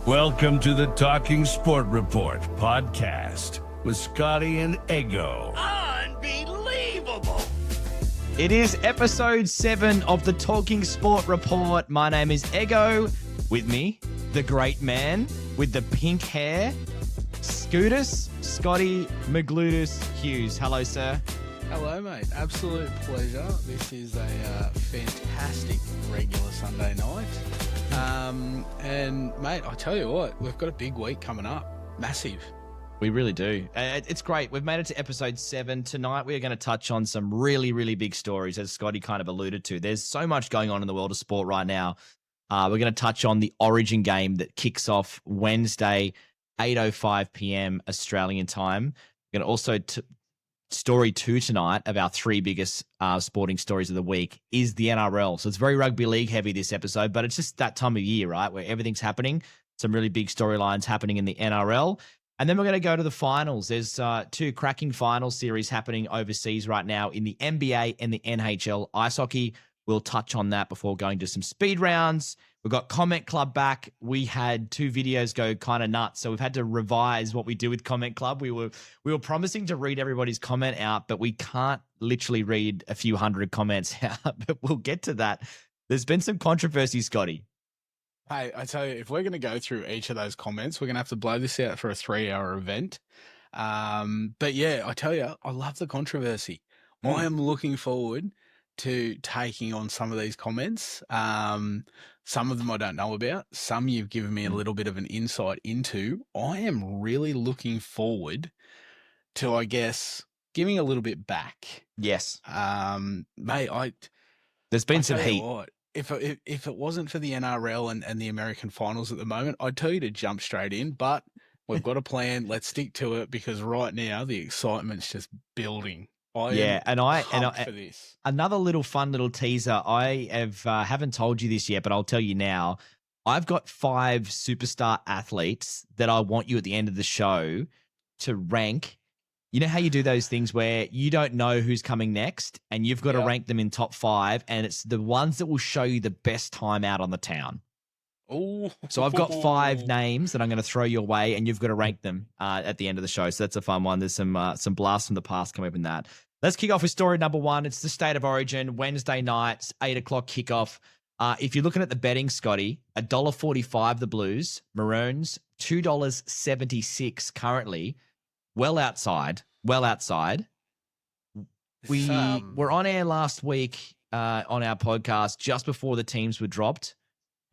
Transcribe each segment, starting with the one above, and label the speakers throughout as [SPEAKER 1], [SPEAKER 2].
[SPEAKER 1] Welcome to the Talking Sport Report podcast with Scotty and Eggo.
[SPEAKER 2] Unbelievable!
[SPEAKER 3] It is episode 7 of the Talking Sport Report. My name is Eggo. With me, the great man with the pink hair, Scootus, Scotty McGlutus Hughes. Hello, sir.
[SPEAKER 4] Hello, mate. Absolute pleasure. This is a fantastic regular Sunday night. And, mate, I tell you what, we've got a big week coming up. Massive.
[SPEAKER 3] We really do. It's great. We've made it to episode 7. Tonight, we are going to touch on some really, really big stories, as Scotty kind of alluded to. There's so much going on in the world of sport right now. We're going to touch on the Origin game that kicks off Wednesday, 8:05 p.m. Australian time. We're going to also story 2 tonight of our 3 biggest sporting stories of the week is the NRL. So it's very rugby league heavy this episode, but it's just that time of year, right, where everything's happening. Some really big storylines happening in the NRL. And then we're going to go to the finals. There's 2 cracking final series happening overseas right now in the NBA and the NHL ice hockey. We'll touch on that before going to some speed rounds. We've got Comment Club back. We had 2 videos go kind of nuts, so we've had to revise what we do with Comment Club. We were promising to read everybody's comment out, but we can't literally read a few hundred comments out, but we'll get to that. There's been some controversy, Scotty.
[SPEAKER 4] Hey, I tell you, if we're going to go through each of those comments, we're going to have to blow this out for a 3-hour event. But yeah, I tell you, I love the controversy. I am looking forward to taking on some of these comments. Some of them I don't know about. Some you've given me a little bit of an insight into. I am really looking forward to, I guess, giving a little bit back.
[SPEAKER 3] Yes.
[SPEAKER 4] Mate,
[SPEAKER 3] there's been some heat.
[SPEAKER 4] What, if it wasn't for the NRL and the American finals at the moment, I'd tell you to jump straight in, but we've got a plan. Let's stick to it because right now the excitement's just building. For this.
[SPEAKER 3] Another little fun little teaser. I haven't told you this yet, but I'll tell you now. I've got 5 superstar athletes that I want you at the end of the show to rank. You know how you do those things where you don't know who's coming next and you've got to rank them in top 5, and it's the ones that will show you the best time out on the town.
[SPEAKER 4] Ooh.
[SPEAKER 3] So I've got 5 names that I'm going to throw your way, and you've got to rank them at the end of the show. So that's a fun one. There's some blasts from the past coming up in that. Let's kick off with story number 1. It's the State of Origin, Wednesday night, 8 o'clock kickoff. If you're looking at the betting, Scotty, $1.45 the Blues, Maroons, $2.76 currently. Well outside. We were on air last week on our podcast just before the teams were dropped.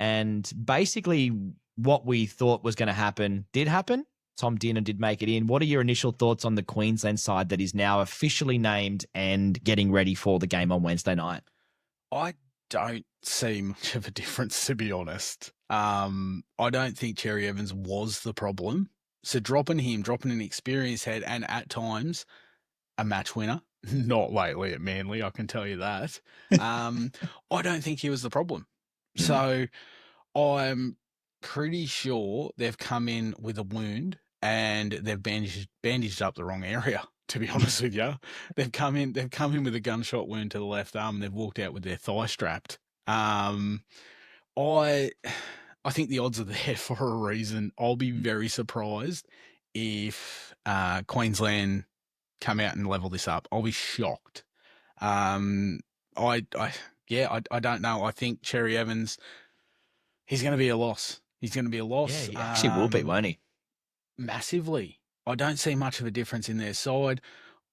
[SPEAKER 3] And basically what we thought was going to happen did happen. Tom Dinner did make it in. What are your initial thoughts on the Queensland side that is now officially named and getting ready for the game on Wednesday night?
[SPEAKER 4] I don't see much of a difference, to be honest. I don't think Cherry Evans was the problem. So dropping an experienced head and at times a match winner, not lately at Manly, I can tell you that. I don't think he was the problem. So I'm pretty sure they've come in with a wound and they've bandaged up the wrong area, to be honest with you. They've come in with a gunshot wound to the left arm and they've walked out with their thigh strapped. I think the odds are there for a reason. I'll be very surprised if Queensland come out and level this up. I'll be shocked. I don't know. I think Cherry Evans, he's going to be a loss. Yeah,
[SPEAKER 3] he actually will be, won't he?
[SPEAKER 4] Massively. I don't see much of a difference in their side.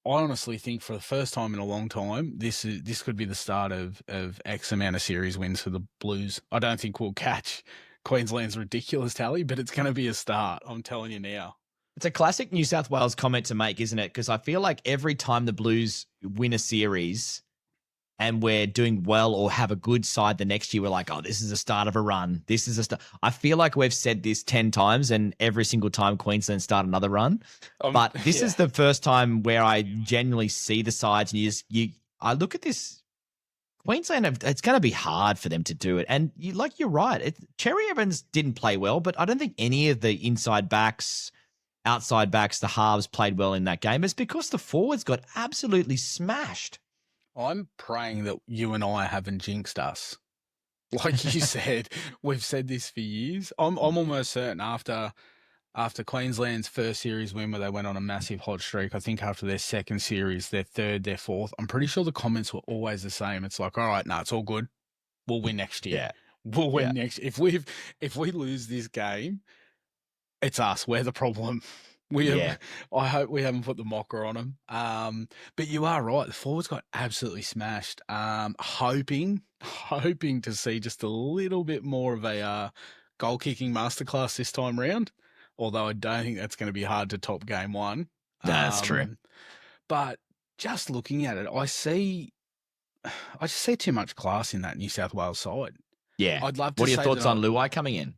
[SPEAKER 4] I honestly think for the first time in a long time, this could be the start of X amount of series wins for the Blues. I don't think we'll catch Queensland's ridiculous tally, but it's going to be a start. I'm telling you now.
[SPEAKER 3] It's a classic New South Wales comment to make, isn't it? Because I feel like every time the Blues win a series and we're doing well or have a good side the next year, we're like, oh, this is the start of a run. This is a start. I feel like we've said this 10 times and every single time Queensland start another run. But this is the first time where I genuinely see the sides and I look at this. Queensland, it's going to be hard for them to do it. And you're right. Cherry Evans didn't play well, but I don't think any of the inside backs, outside backs, the halves played well in that game. It's because the forwards got absolutely smashed.
[SPEAKER 4] I'm praying that you and I haven't jinxed us Like you said, we've said this for years. I'm almost certain after Queensland's first series win where they went on a massive hot streak, I think after their second series, their third, their fourth, I'm pretty sure the comments were always the same. It's like, all right, no, it's all good. We'll win next year.
[SPEAKER 3] Yeah.
[SPEAKER 4] We'll win next. If we lose this game, it's us. We're the problem. I hope we haven't put the mocker on them. But you are right. The forwards got absolutely smashed. Hoping to see just a little bit more of a goal kicking masterclass this time round. Although I don't think that's going to be hard to top game one.
[SPEAKER 3] That's true.
[SPEAKER 4] But just looking at it, I just see too much class in that New South Wales side.
[SPEAKER 3] Yeah.
[SPEAKER 4] I'd love to.
[SPEAKER 3] What are your thoughts on Luai coming in?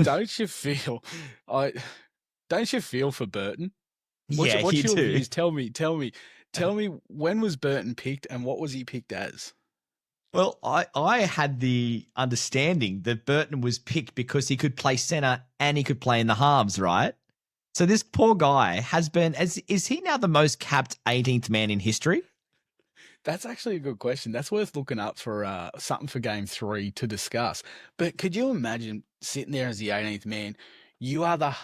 [SPEAKER 4] Don't you feel for Burton? What's your views? Tell me when was Burton picked and what was he picked as?
[SPEAKER 3] Well, I had the understanding that Burton was picked because he could play centre and he could play in the halves, right? So this poor guy has been, is he now the most capped 18th man in history?
[SPEAKER 4] That's actually a good question. That's worth looking up for something for game 3 to discuss. But could you imagine sitting there as the 18th man? You are the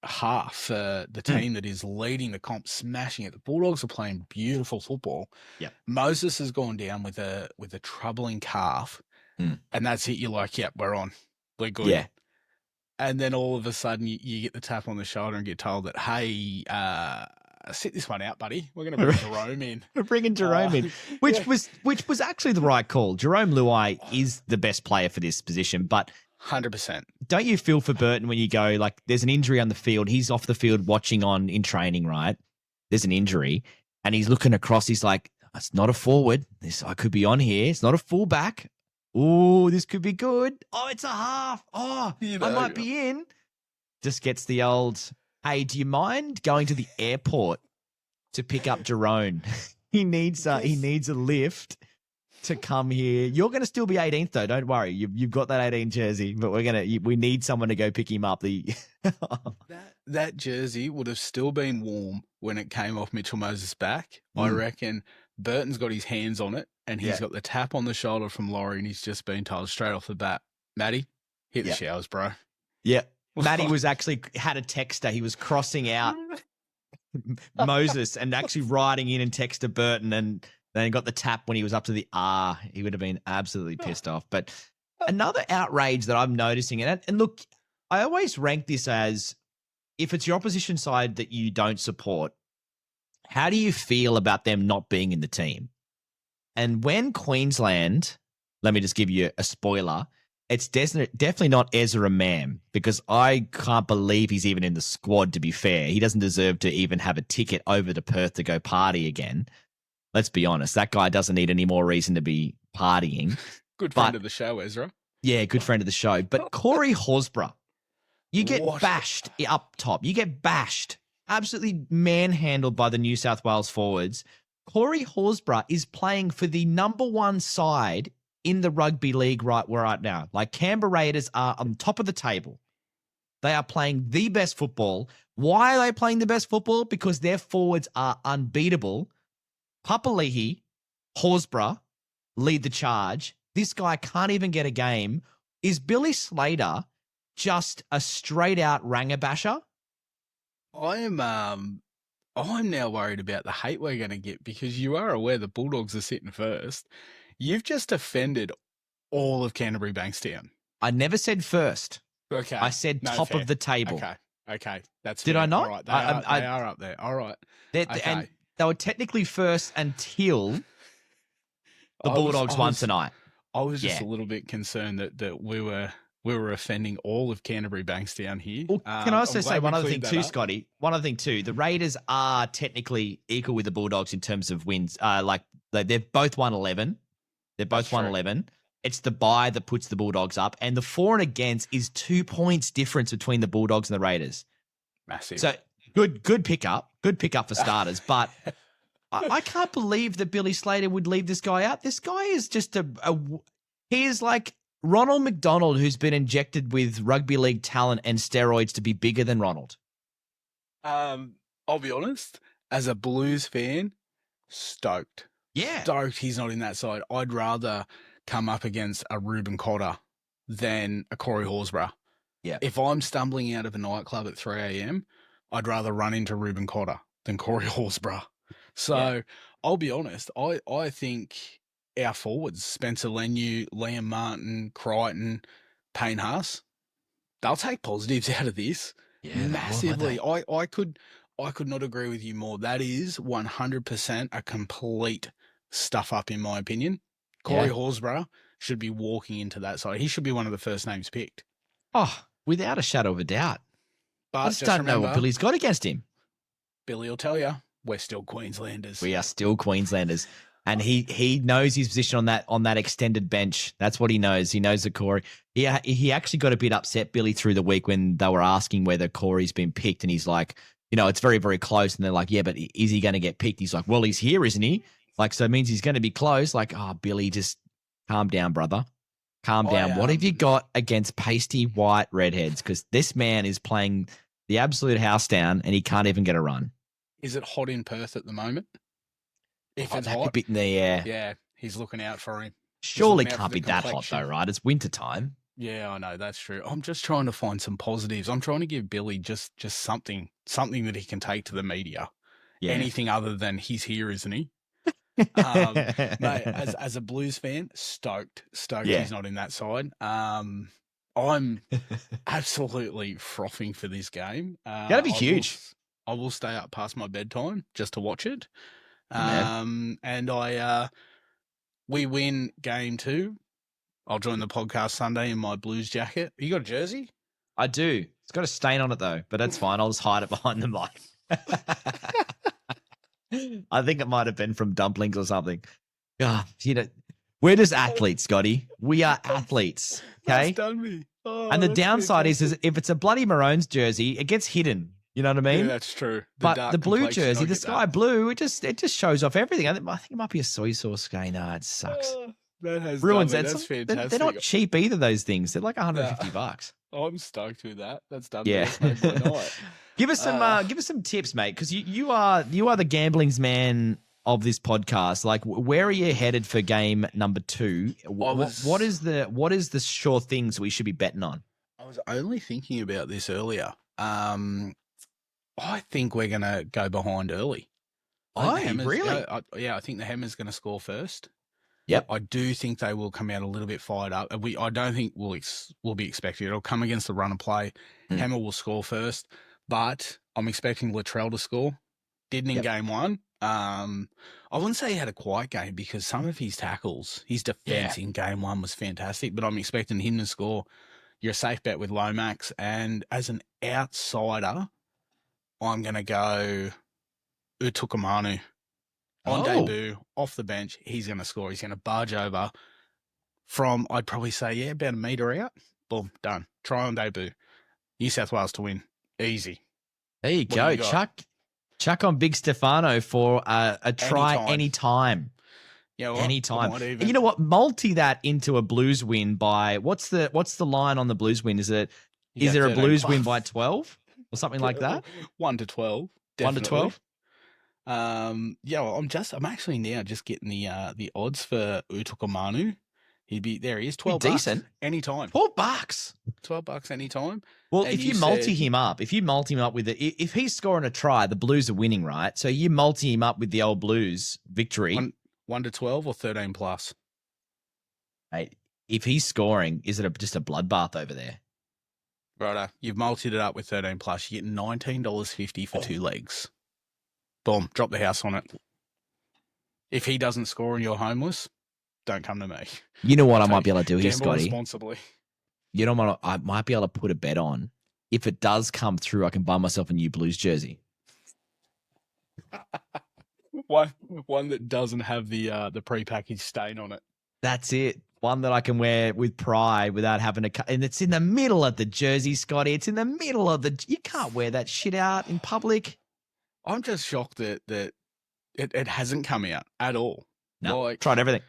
[SPEAKER 4] half, the team that is leading the comp, smashing it. The Bulldogs are playing beautiful football.
[SPEAKER 3] Yeah.
[SPEAKER 4] Moses has gone down with a troubling calf, and that's it. You're like, yep, we're on. We're good.
[SPEAKER 3] Yeah.
[SPEAKER 4] And then all of a sudden you get the tap on the shoulder and get told that, hey, sit this one out, buddy. We're going to bring Jerome in.
[SPEAKER 3] We're bringing Jerome in, which was actually the right call. Jerome Luai is the best player for this position, but
[SPEAKER 4] 100%.
[SPEAKER 3] Don't you feel for Burton when you go, like, there's an injury on the field. He's off the field watching in training, right? There's an injury, and he's looking across. He's like, it's not a forward. I could be on here. It's not a fullback. Oh, this could be good. Oh, it's a half. Oh, I might be in. Just gets the old, hey, do you mind going to the airport to pick up Jerome? He needs a lift to come here. You're going to still be 18th though. Don't worry. You've got that 18 jersey, but we need someone to go pick him up.
[SPEAKER 4] That jersey would have still been warm when it came off Mitchell Moses' back. I reckon Burton's got his hands on it and he's got the tap on the shoulder from Laurie and he's just been told straight off the bat, Matty, hit the showers, bro.
[SPEAKER 3] Yeah. Matty had a texter. He was crossing out Moses and actually writing in and text to Burton, and then got the tap when he was up to the R. He would have been absolutely pissed off. But another outrage that I'm noticing, and look, I always rank this as, if it's your opposition side that you don't support, how do you feel about them not being in the team? And when Queensland, let me just give you a spoiler, it's definitely not Ezra Mam, because I can't believe he's even in the squad, to be fair. He doesn't deserve to even have a ticket over to Perth to go party again. Let's be honest. That guy doesn't need any more reason to be partying.
[SPEAKER 4] Good friend of the show, Ezra.
[SPEAKER 3] Yeah, good friend of the show. But Corey Horsburgh, you get bashed up top. You get bashed. Absolutely manhandled by the New South Wales forwards. Corey Horsburgh is playing for the number 1 side in the rugby league right now. Like, Canberra Raiders are on top of the table. They are playing the best football. Why are they playing the best football? Because their forwards are unbeatable. Papali'i, Horsburgh lead the charge. This guy can't even get a game. Is Billy Slater just a straight-out ranger basher?
[SPEAKER 4] I'm now worried about the hate we're going to get, because you are aware the Bulldogs are sitting first. You've just offended all of Canterbury Bankstown.
[SPEAKER 3] I never said first.
[SPEAKER 4] Okay.
[SPEAKER 3] I said top of the table.
[SPEAKER 4] Okay. That's
[SPEAKER 3] Did
[SPEAKER 4] fair.
[SPEAKER 3] I not?
[SPEAKER 4] All right. They are up there. All right.
[SPEAKER 3] And they were technically first until the Bulldogs won tonight.
[SPEAKER 4] I was just a little bit concerned that we were offending all of Canterbury Bankstown here.
[SPEAKER 3] Well, can I also say one other thing too, Scotty? One other thing too. The Raiders are technically equal with the Bulldogs in terms of wins. They've both won 11. They're both won 11. It's the bye that puts the Bulldogs up, and the for and against is 2 points difference between the Bulldogs and the Raiders.
[SPEAKER 4] Massive.
[SPEAKER 3] So good pickup for starters. But I can't believe that Billy Slater would leave this guy out. This guy is just he is like Ronald McDonald, who's been injected with rugby league talent and steroids to be bigger than Ronald.
[SPEAKER 4] I'll be honest, as a Blues fan, stoked.
[SPEAKER 3] Yeah.
[SPEAKER 4] Stoked he's not in that side. I'd rather come up against a Ruben Cotter than a Corey Horsburgh.
[SPEAKER 3] Yeah.
[SPEAKER 4] If I'm stumbling out of a nightclub at 3 a.m., I'd rather run into Ruben Cotter than Corey Horsburgh. So I'll be honest, I think our forwards, Spencer Leniu, Liam Martin, Crichton, Payne Haas, they'll take positives out of this massively. I could not agree with you more. That is 100% a complete stuff up, in my opinion. Corey Horsburgh should be walking into that side. He should be one of the first names picked.
[SPEAKER 3] Oh, without a shadow of a doubt.
[SPEAKER 4] But
[SPEAKER 3] I just don't know what Billy's got against him.
[SPEAKER 4] Billy will tell you, we're still Queenslanders.
[SPEAKER 3] We are still Queenslanders. And he knows his position on that extended bench. That's what he knows. He knows that Corey. He actually got a bit upset, Billy, through the week when they were asking whether Corey's been picked. And he's like, it's very, very close. And they're like, yeah, but is he going to get picked? He's like, well, he's here, isn't he? Like, so it means he's going to be close. Like, Billy, just calm down, brother. Calm down. What have you got against pasty white redheads? Because this man is playing the absolute house down and he can't even get a run.
[SPEAKER 4] Is it hot in Perth at the moment? If it's
[SPEAKER 3] that
[SPEAKER 4] hot,
[SPEAKER 3] could be in the air.
[SPEAKER 4] Yeah, he's looking out for him.
[SPEAKER 3] Surely can't be that hot though, right? It's winter time.
[SPEAKER 4] Yeah, I know, that's true. I'm just trying to find some positives. I'm trying to give Billy just something that he can take to the media. Yeah. Anything other than he's here, isn't he? Mate, as a Blues fan, stoked he's not in that side. I'm absolutely frothing for this game.
[SPEAKER 3] That'd be huge.
[SPEAKER 4] I will stay up past my bedtime just to watch it.
[SPEAKER 3] Yeah.
[SPEAKER 4] And we win game 2. I'll join the podcast Sunday in my Blues jacket. You got a jersey?
[SPEAKER 3] I do. It's got a stain on it though, but that's fine. I'll just hide it behind the mic. I think it might have been from dumplings or something. We're just athletes, Scotty. We are athletes. Okay.
[SPEAKER 4] That's done me. Oh,
[SPEAKER 3] and the downside is if it's a bloody Maroons jersey, it gets hidden. You know what I mean?
[SPEAKER 4] Yeah, that's true.
[SPEAKER 3] But the blue jersey, the sky blue, it just shows off everything. I think it might be a soy sauce sky. No, it sucks.
[SPEAKER 4] That has
[SPEAKER 3] ruins it.
[SPEAKER 4] That's fantastic.
[SPEAKER 3] They're not cheap either. Those things. They're like $150.
[SPEAKER 4] I'm stoked with that. That's done.
[SPEAKER 3] Yeah. Give us some tips, mate, because you are the gamblings man of this podcast. Like, where are you headed for game number 2? What is the sure things we should be betting on?
[SPEAKER 4] I was only thinking about this earlier. I think we're going to go behind early.
[SPEAKER 3] Really?
[SPEAKER 4] I think the Hammers going to score first.
[SPEAKER 3] Yep.
[SPEAKER 4] I do think they will come out a little bit fired up. I don't think we'll be expecting it. It'll come against the run and play. Hammer will score first, but I'm expecting Latrell to score. Didn't in game 1. I wouldn't say he had a quiet game because some of his tackles, his defense in game 1 was fantastic, but I'm expecting him to score. You're a safe bet with Lomax, and as an outsider, I'm going to go Utukamanu. On debut, off the bench, he's going to score. He's going to barge over from, I'd probably say, about a metre out. Boom, done. Try on debut. New South Wales to win. Easy.
[SPEAKER 3] There you go. Chuck on Big Stefano for a try anytime.
[SPEAKER 4] Yeah, well,
[SPEAKER 3] anytime. And you know what? Multi that into a Blues win by, what's the line on the Blues win? Is there a Blues win by 12 or something like that?
[SPEAKER 4] 1 to 12. Definitely. 1 to 12. I'm actually now just getting the odds for Utukamanu. He is $12
[SPEAKER 3] decent
[SPEAKER 4] anytime.
[SPEAKER 3] $12.
[SPEAKER 4] $12 anytime.
[SPEAKER 3] Well, if you multi him up with it, if he's scoring a try, the Blues are winning, right? So you multi him up with the old Blues victory.
[SPEAKER 4] 1 to 12 or 13 plus.
[SPEAKER 3] Hey, if he's scoring, is it just a bloodbath over there?
[SPEAKER 4] Righto, you've multied it up with 13 plus. You get $19.50 for 2 legs. Boom, drop the house on it. If he doesn't score and you're homeless, don't come to me.
[SPEAKER 3] You know what I might be able to do here,
[SPEAKER 4] Gamble
[SPEAKER 3] Scotty?
[SPEAKER 4] Responsibly.
[SPEAKER 3] You know what I might be able to put a bet on. If it does come through, I can buy myself a new Blues jersey.
[SPEAKER 4] One that doesn't have the prepackaged stain on it.
[SPEAKER 3] That's it. One that I can wear with pride without having to and it's in the middle of the jersey, Scotty. It's in the middle of you can't wear that shit out in public.
[SPEAKER 4] I'm just shocked that it hasn't come out at all.
[SPEAKER 3] No, tried everything.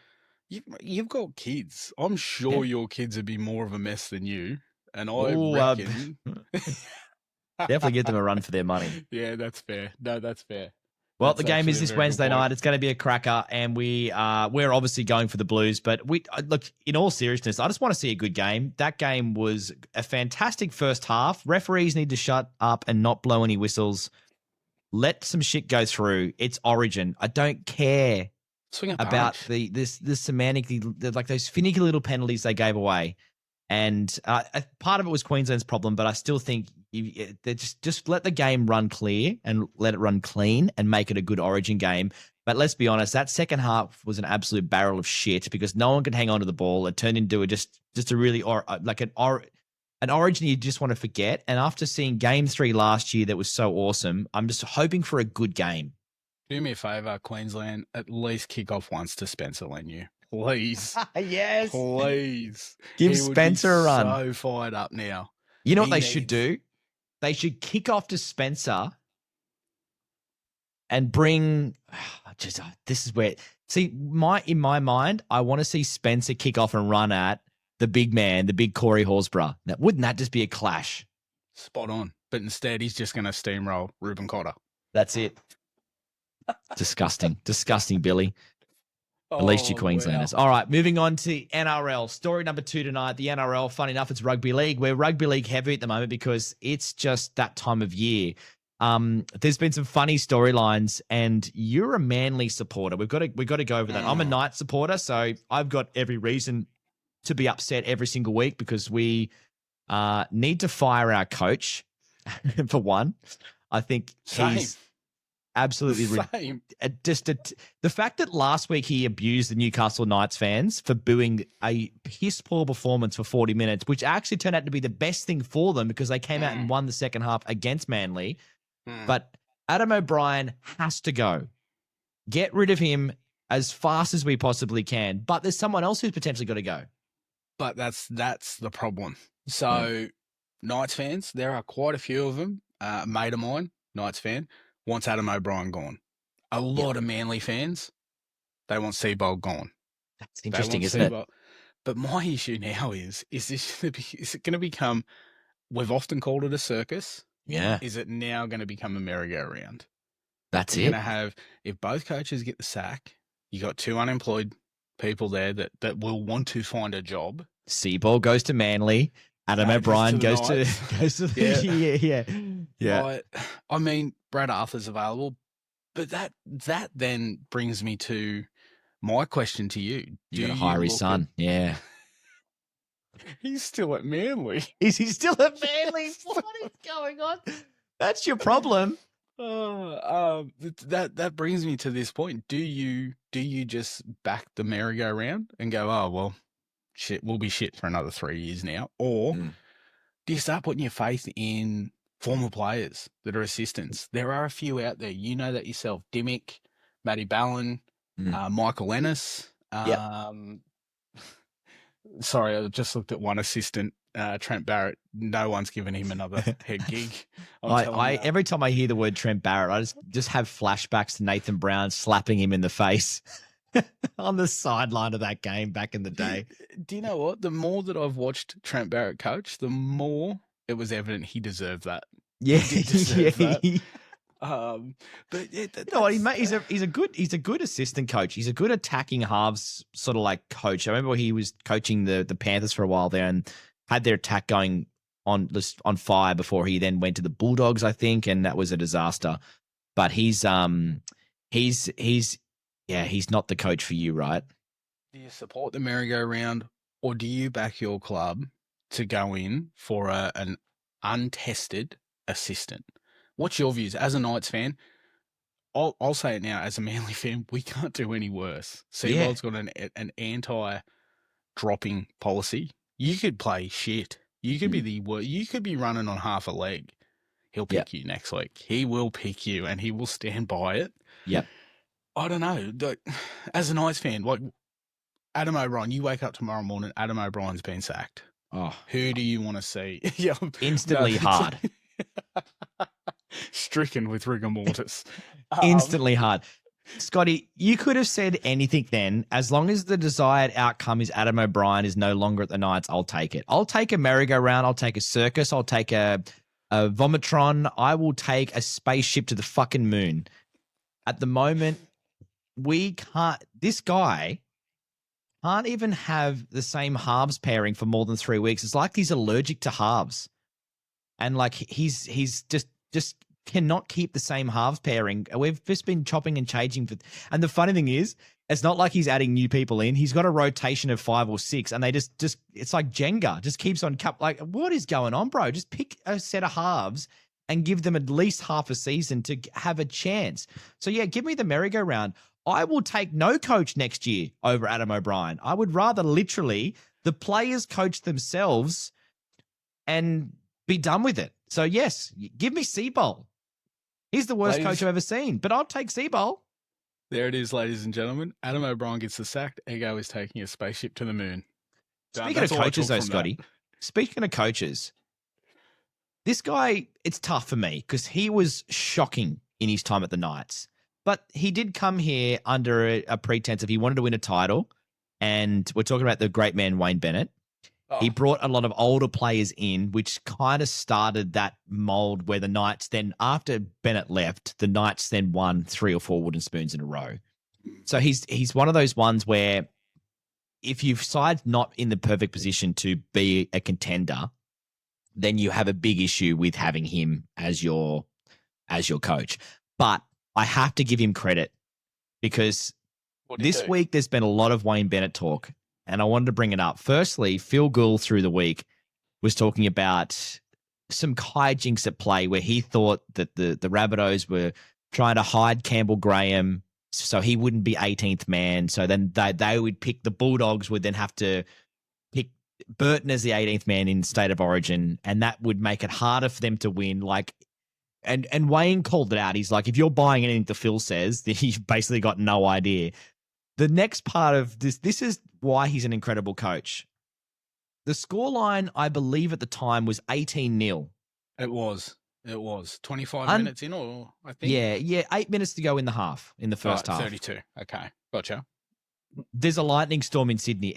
[SPEAKER 4] You've got kids. I'm sure your kids would be more of a mess than you. And I reckon...
[SPEAKER 3] Definitely give them a run for their money.
[SPEAKER 4] Yeah, that's fair. No, that's fair.
[SPEAKER 3] Well,
[SPEAKER 4] That's
[SPEAKER 3] the game is
[SPEAKER 4] actually a
[SPEAKER 3] this
[SPEAKER 4] very good
[SPEAKER 3] Wednesday
[SPEAKER 4] point.
[SPEAKER 3] night. It's going to be a cracker, and we're obviously going for the Blues. But look, in all seriousness, I just want to see a good game. That game was a fantastic first half. Referees need to shut up and not blow any whistles. Let some shit go through. It's Origin. I don't care
[SPEAKER 4] Swing a
[SPEAKER 3] about
[SPEAKER 4] punch.
[SPEAKER 3] this semantic, like those finicky little penalties they gave away. And part of it was Queensland's problem, but I still think they just let the game run clear and let it run clean and make it a good Origin game. But let's be honest, that second half was an absolute barrel of shit because no one could hang on to the ball. It turned into just a really an Origin you just want to forget. And after seeing Game 3 last year that was so awesome, I'm just hoping for a good game.
[SPEAKER 4] Do me a favour, Queensland. At least kick off once to Spencer Leniu. Please.
[SPEAKER 3] Yes.
[SPEAKER 4] Please.
[SPEAKER 3] Give
[SPEAKER 4] He would
[SPEAKER 3] Spencer
[SPEAKER 4] be
[SPEAKER 3] a run.
[SPEAKER 4] so fired up now.
[SPEAKER 3] You know what
[SPEAKER 4] He
[SPEAKER 3] they
[SPEAKER 4] needs-
[SPEAKER 3] should do? They should kick off to Spencer and bring. This is where. See, in my mind, I want to see Spencer kick off and run at the big man, the big Corey Horsburgh. Now, wouldn't that just be a clash?
[SPEAKER 4] Spot on. But instead, he's just going to steamroll Ruben Cotter.
[SPEAKER 3] That's it. Disgusting, Billy. At least you
[SPEAKER 4] Oh,
[SPEAKER 3] Queenslanders.
[SPEAKER 4] wow.
[SPEAKER 3] All right, moving on to NRL. Story number 2 tonight. The NRL, fun enough, it's rugby league. We're rugby league heavy at the moment because it's just that time of year. There's been some funny storylines, and you're a Manly supporter. We've got to go over that. I'm a Knights supporter, so I've got every reason to be upset every single week because we need to fire our coach. For one, I think he's absolutely
[SPEAKER 4] Same.
[SPEAKER 3] the fact that last week he abused the Newcastle Knights fans for booing a piss poor performance for 40 minutes, which actually turned out to be the best thing for them because they came out and won the second half against Manly. But Adam O'Brien has to go. Get rid of him as fast as we possibly can. But there's someone else who's potentially got to go.
[SPEAKER 4] But that's the problem. So, Knights fans, there are quite a few of them. A mate of mine, Knights fan, wants Adam O'Brien gone. A lot of Manly fans, they want Seabold gone.
[SPEAKER 3] That's
[SPEAKER 4] They
[SPEAKER 3] interesting,
[SPEAKER 4] want
[SPEAKER 3] isn't it?
[SPEAKER 4] Seabold. But my issue now is it going to become, we've often called it a circus.
[SPEAKER 3] Yeah,
[SPEAKER 4] Is it now going to become a merry-go-round?
[SPEAKER 3] that's
[SPEAKER 4] You're
[SPEAKER 3] it.
[SPEAKER 4] going to have, if both coaches get the sack, you got 2 unemployed people there that will want to find a job.
[SPEAKER 3] Seaball goes to Manly. Adam
[SPEAKER 4] Goes
[SPEAKER 3] O'Brien
[SPEAKER 4] to the
[SPEAKER 3] goes to
[SPEAKER 4] Knights.
[SPEAKER 3] yeah.
[SPEAKER 4] Like, I mean, Brad Arthur's available, but that then brings me to my question to you.
[SPEAKER 3] You got to hire his
[SPEAKER 4] look
[SPEAKER 3] son. Yeah.
[SPEAKER 4] He's still at Manly.
[SPEAKER 3] Is he still at Manly? What is going on? That's your problem.
[SPEAKER 4] That brings me to this point. Do you just back the merry-go-round and go, oh well, shit, we'll be shit for another 3 years now, or do you start putting your faith in former players that are assistants? There are a few out there. You know that yourself. Dimmick, Matty Ballin, Michael Ennis. Sorry, I just looked at one assistant, Trent Barrett. No one's given him another head gig.
[SPEAKER 3] Every time I hear the word Trent Barrett, I just have flashbacks to Nathan Brown slapping him in the face on the sideline of that game back in the day.
[SPEAKER 4] Do you know what? The more that I've watched Trent Barrett coach, the more it was evident he deserved that.
[SPEAKER 3] Yeah,
[SPEAKER 4] He did deserve that.
[SPEAKER 3] yeah.
[SPEAKER 4] But yeah,
[SPEAKER 3] You know what, he's a good assistant coach. He's a good attacking halves sort of like coach. I remember he was coaching the Panthers for a while there and had their attack going on fire before he then went to the Bulldogs, I think, and that was a disaster. But he's not the coach for you, right?
[SPEAKER 4] do you support the merry-go-round, or do you back your club to go in for an untested assistant? What's your views as a Knights fan? I'll say it now. As a Manly fan, we can't do any worse. Seabold's got an anti-dropping policy. You could play shit. You could be you could be running on half a leg. He'll pick you next week. He will pick you, and he will stand by it.
[SPEAKER 3] Yep.
[SPEAKER 4] I don't know. As a Knights fan, like Adam O'Brien, you wake up tomorrow morning, Adam O'Brien's been sacked.
[SPEAKER 3] Oh,
[SPEAKER 4] Who do you want to see?
[SPEAKER 3] instantly hard.
[SPEAKER 4] Stricken with rigor mortis.
[SPEAKER 3] Instantly hard. Scotty, you could have said anything then. As long as the desired outcome is Adam O'Brien is no longer at the Knights, I'll take it. I'll take a merry-go-round. I'll take a circus. I'll take a Vomitron. I will take a spaceship to the fucking moon. At the moment, this guy can't even have the same halves pairing for more than 3 weeks. It's like he's allergic to halves. And like he's just cannot keep the same halves pairing. We've just been chopping and changing. And the funny thing is, it's not like he's adding new people in. He's got a rotation of 5 or 6, and they just it's like Jenga, just keeps on like, what is going on, bro? Just pick a set of halves and give them at least half a season to have a chance. So yeah, give me the merry-go-round. I will take no coach next year over Adam O'Brien. I would rather literally the players coach themselves and be done with it. So yes, give me Seabold. He's the worst coach I've ever seen, but I'll take Seabold.
[SPEAKER 4] There it is, ladies and gentlemen. Adam O'Brien gets the sack. Eggo is taking a spaceship to the moon.
[SPEAKER 3] Speaking of coaches, though, Scotty, speaking of coaches, this guy, it's tough for me because he was shocking in his time at the Knights. But he did come here under a pretense of he wanted to win a title. And we're talking about the great man, Wayne Bennett. Oh. He brought a lot of older players in, which kind of started that mold where the Knights then, after Bennett left, the Knights then won 3 or 4 wooden spoons in a row. So he's one of those ones where if you side not in the perfect position to be a contender, then you have a big issue with having him as your coach. But I have to give him credit because this week there's been a lot of Wayne Bennett talk. And I wanted to bring it up. Firstly, Phil Gould through the week was talking about some hijinks at play where he thought that the Rabbitohs were trying to hide Campbell Graham so he wouldn't be 18th man. So then they would pick, the Bulldogs would then have to pick Burton as the 18th man in State of Origin, and that would make it harder for them to win. Like, and Wayne called it out. He's like, if you're buying anything that Phil says, then you've basically got no idea. The next part of this is why he's an incredible coach. The scoreline, I believe at the time, was 18-0.
[SPEAKER 4] It was. 25 minutes in, or I think?
[SPEAKER 3] Yeah. 8 minutes to go in the half, in the first half.
[SPEAKER 4] 32. Okay, gotcha.
[SPEAKER 3] There's a lightning storm in Sydney.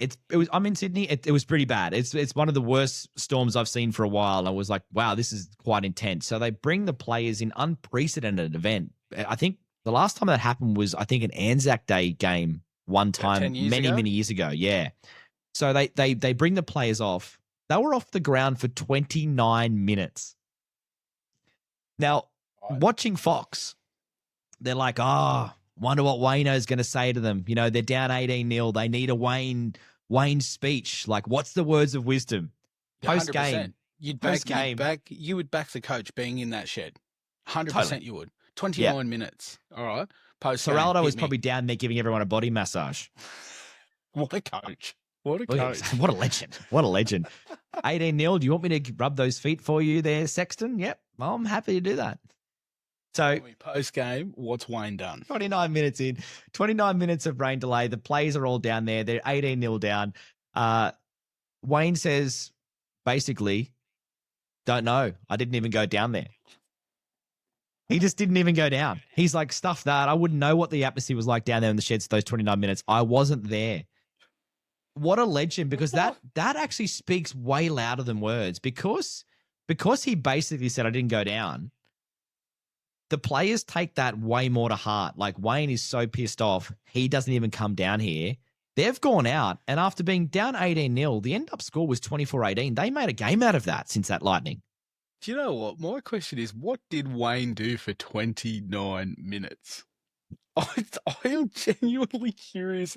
[SPEAKER 3] I'm in Sydney. It was pretty bad. It's one of the worst storms I've seen for a while. I was like, wow, this is quite intense. So they bring the players in, unprecedented event. I think the last time that happened was, I think, an Anzac Day game one time many years ago. Yeah. So they bring the players off. They were off the ground for 29 minutes. Now, watching Fox, they're like, wonder what Wayno's going to say to them. You know, they're down 18-0. They need a Wayne speech. Like, what's the words of wisdom? Post game.
[SPEAKER 4] You would back the coach being in that shed. 100% totally. You would. 29 minutes. All right.
[SPEAKER 3] Serraldo was probably down there giving everyone a body massage.
[SPEAKER 4] What a coach. What a coach.
[SPEAKER 3] What a legend. What a legend. 18-0. Do you want me to rub those feet for you there, Sexton? Yep. Well, I'm happy to do that. So
[SPEAKER 4] post-game, what's Wayne done?
[SPEAKER 3] 29 minutes in. 29 minutes of rain delay. The players are all down there. They're 18-0 down. Wayne says, basically, don't know. I didn't even go down there. He just didn't even go down. He's like, stuff that. I wouldn't know what the atmosphere was like down there in the sheds for those 29 minutes. I wasn't there. What a legend, because that actually speaks way louder than words. Because he basically said, I didn't go down, the players take that way more to heart. Like, Wayne is so pissed off, he doesn't even come down here. They've gone out, and after being down 18-0, the end-up score was 24-18. They made a game out of that since that lightning.
[SPEAKER 4] Do you know what? My question is, what did Wayne do for 29 minutes? I am genuinely curious.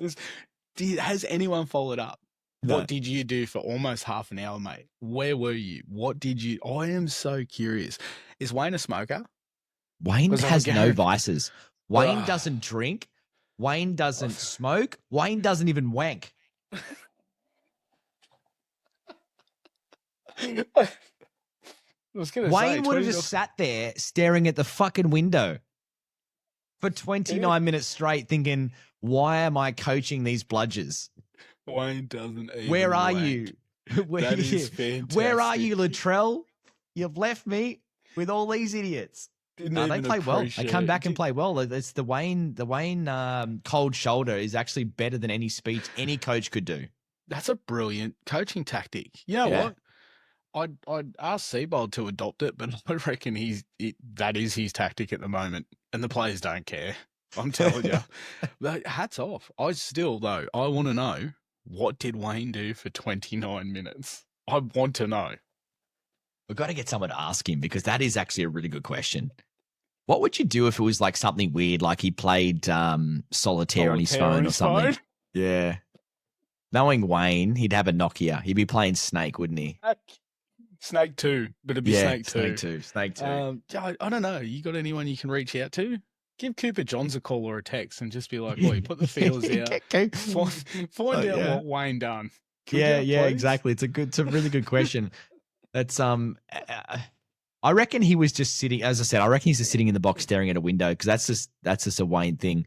[SPEAKER 4] Has anyone followed up? No. What did you do for almost half an hour, mate? Where were you? What did you... I am so curious. Is Wayne a smoker?
[SPEAKER 3] Wayne has no vices. Wayne doesn't drink. Wayne doesn't smoke. Wayne doesn't even wank. Wayne would have just sat there staring at the fucking window for 29 minutes straight thinking, why am I coaching these bludgers?
[SPEAKER 4] Wayne doesn't even
[SPEAKER 3] Where are
[SPEAKER 4] wank.
[SPEAKER 3] you?
[SPEAKER 4] That is fantastic.
[SPEAKER 3] Where are you, Latrell? You've left me with all these idiots. They play well. They come back and play well. It's the Wayne cold shoulder is actually better than any speech any coach could do.
[SPEAKER 4] That's a brilliant coaching tactic. You know what? I'd ask Seabold to adopt it, but I reckon that is his tactic at the moment, and the players don't care. I'm telling you. But hats off. I want to know, what did Wayne do for 29 minutes? I want to know.
[SPEAKER 3] We've got to get someone to ask him, because that is actually a really good question. What would you do if it was like something weird, like he played solitaire on his phone or something? Yeah. Knowing Wayne, he'd have a Nokia. He'd be playing Snake, wouldn't he?
[SPEAKER 4] Snake 2, but it'd be Snake 2.
[SPEAKER 3] Snake 2.
[SPEAKER 4] I don't know. You got anyone you can reach out to? Give Cooper Johns a call or a text and just be like, "Boy, put the feelers out. Find out what Wayne done."
[SPEAKER 3] Yeah, exactly. It's a really good question. It's I reckon he was just sitting. As I said, I reckon he's just sitting in the box staring at a window, because that's just a Wayne thing.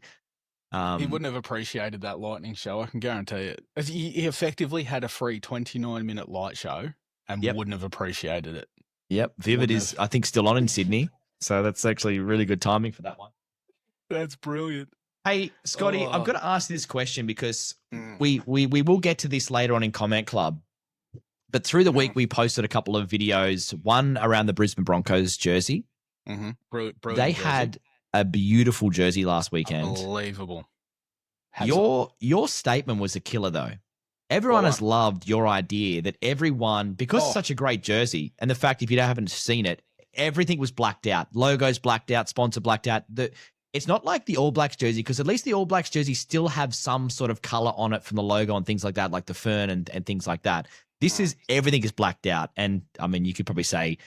[SPEAKER 4] He wouldn't have appreciated that lightning show. I can guarantee it. He effectively had a free 29-minute light show and wouldn't have appreciated it.
[SPEAKER 3] Yep, Vivid is, I think, still on in Sydney, so that's actually really good timing for that one.
[SPEAKER 4] That's brilliant.
[SPEAKER 3] Hey, Scotty, I'm going to ask this question because we will get to this later on in Comment Club. But through the week, we posted a couple of videos, one around the Brisbane Broncos jersey.
[SPEAKER 4] Mm-hmm. Brilliant
[SPEAKER 3] they
[SPEAKER 4] jersey.
[SPEAKER 3] had a beautiful jersey last weekend.
[SPEAKER 4] Unbelievable.
[SPEAKER 3] Your statement was a killer, though. Everyone has loved your idea that everyone, because it's such a great jersey, and the fact, if you haven't seen it, everything was blacked out. Logos blacked out, sponsor blacked out. It's not like the All Blacks jersey, because at least the All Blacks jersey still have some sort of color on it from the logo and things like that, like the fern and things like that. This is, everything is blacked out. And I mean, you could probably say,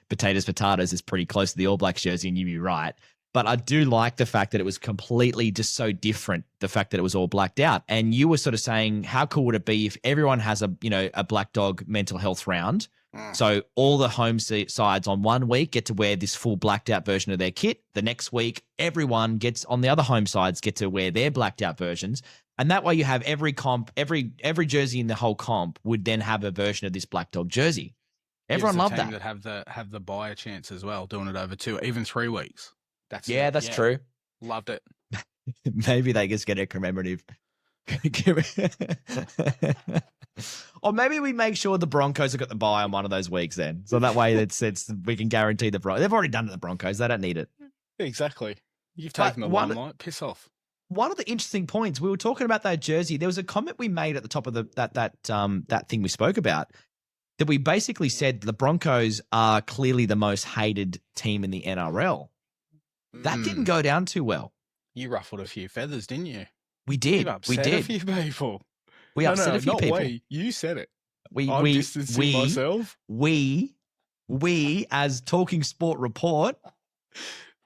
[SPEAKER 3] potatoes is pretty close to the All Blacks jersey, and you'd be right. But I do like the fact that it was completely just so different, the fact that it was all blacked out. And you were sort of saying, how cool would it be if everyone has a Black Dog mental health round? So all the home sides on one week get to wear this full blacked out version of their kit. The next week, everyone gets on the other home sides get to wear their blacked out versions. And that way you have every comp, every jersey in the whole comp would then have a version of this Black Dog jersey. Everyone loved that.
[SPEAKER 4] That have the buyer chance as well, doing it over 3 weeks. That's
[SPEAKER 3] true.
[SPEAKER 4] Loved it.
[SPEAKER 3] Maybe they just get a commemorative. Or maybe we make sure the Broncos have got the bye on one of those weeks then. So that way it's we can guarantee the Broncos. They've already done it to the Broncos. They don't need it.
[SPEAKER 4] Exactly. You've taken the limelight. Piss off.
[SPEAKER 3] One of the interesting points, we were talking about that jersey. There was a comment we made at the top of that thing we spoke about, that we basically said the Broncos are clearly the most hated team in the NRL. That didn't go down too well.
[SPEAKER 4] You ruffled a few feathers, didn't you?
[SPEAKER 3] We did.
[SPEAKER 4] We did. A few people.
[SPEAKER 3] We upset a few people.
[SPEAKER 4] We. You said it.
[SPEAKER 3] I'm distancing
[SPEAKER 4] myself.
[SPEAKER 3] We, as Talking Sport Report,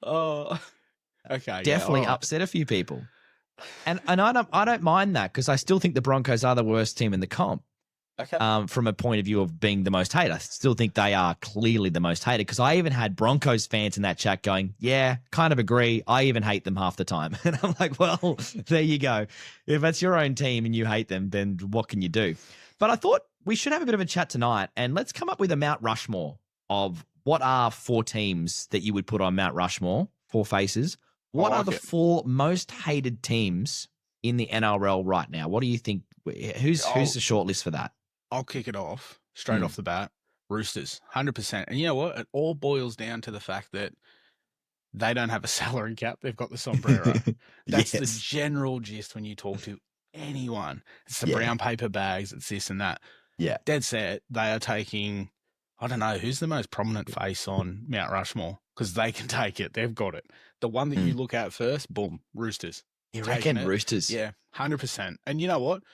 [SPEAKER 4] okay,
[SPEAKER 3] definitely upset a few people. And I don't mind that, because I still think the Broncos are the worst team in the comp.
[SPEAKER 4] Okay.
[SPEAKER 3] From a point of view of being the most hated, I still think they are clearly the most hated, because I even had Broncos fans in that chat going, yeah, kind of agree. I even hate them half the time. And I'm like, well, there you go. If that's your own team and you hate them, then what can you do? But I thought we should have a bit of a chat tonight, and let's come up with a Mount Rushmore of what are 4 teams that you would put on Mount Rushmore, 4 faces. What are the 4 most hated teams in the NRL right now? What do you think? Who's the shortlist for that?
[SPEAKER 4] I'll kick it off straight off the bat. Roosters, 100%. And you know what? It all boils down to the fact that they don't have a salary cap. They've got the sombrero. That's the general gist when you talk to anyone. It's the brown paper bags. It's this and that.
[SPEAKER 3] Yeah.
[SPEAKER 4] Dead set. They are taking, I don't know, who's the most prominent face on Mount Rushmore? Because they can take it. They've got it. The one that you look at first, boom, Roosters.
[SPEAKER 3] You reckon Roosters?
[SPEAKER 4] Yeah, 100%. And you know what?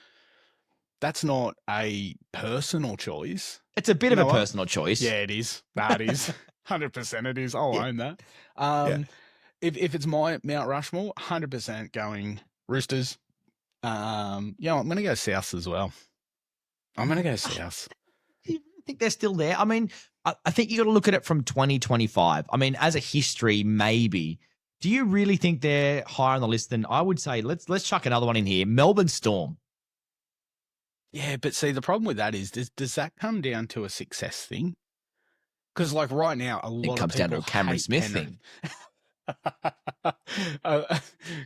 [SPEAKER 4] That's not a personal choice.
[SPEAKER 3] It's a bit of a personal choice.
[SPEAKER 4] Yeah, it is. That is. 100% it is. I'll own that. If it's my Mount Rushmore, 100% going Roosters. I'm going to go South as well. I'm going to go South.
[SPEAKER 3] I think they're still there. I mean, I think you got to look at it from 2025. I mean, as a history, maybe. Do you really think they're higher on the list than I would say? Let's chuck another one in here. Melbourne Storm.
[SPEAKER 4] Yeah, but see, the problem with that is, does that come down to a success thing? Because, like, right now, a lot of people
[SPEAKER 3] comes down to a Cameron Smith thing.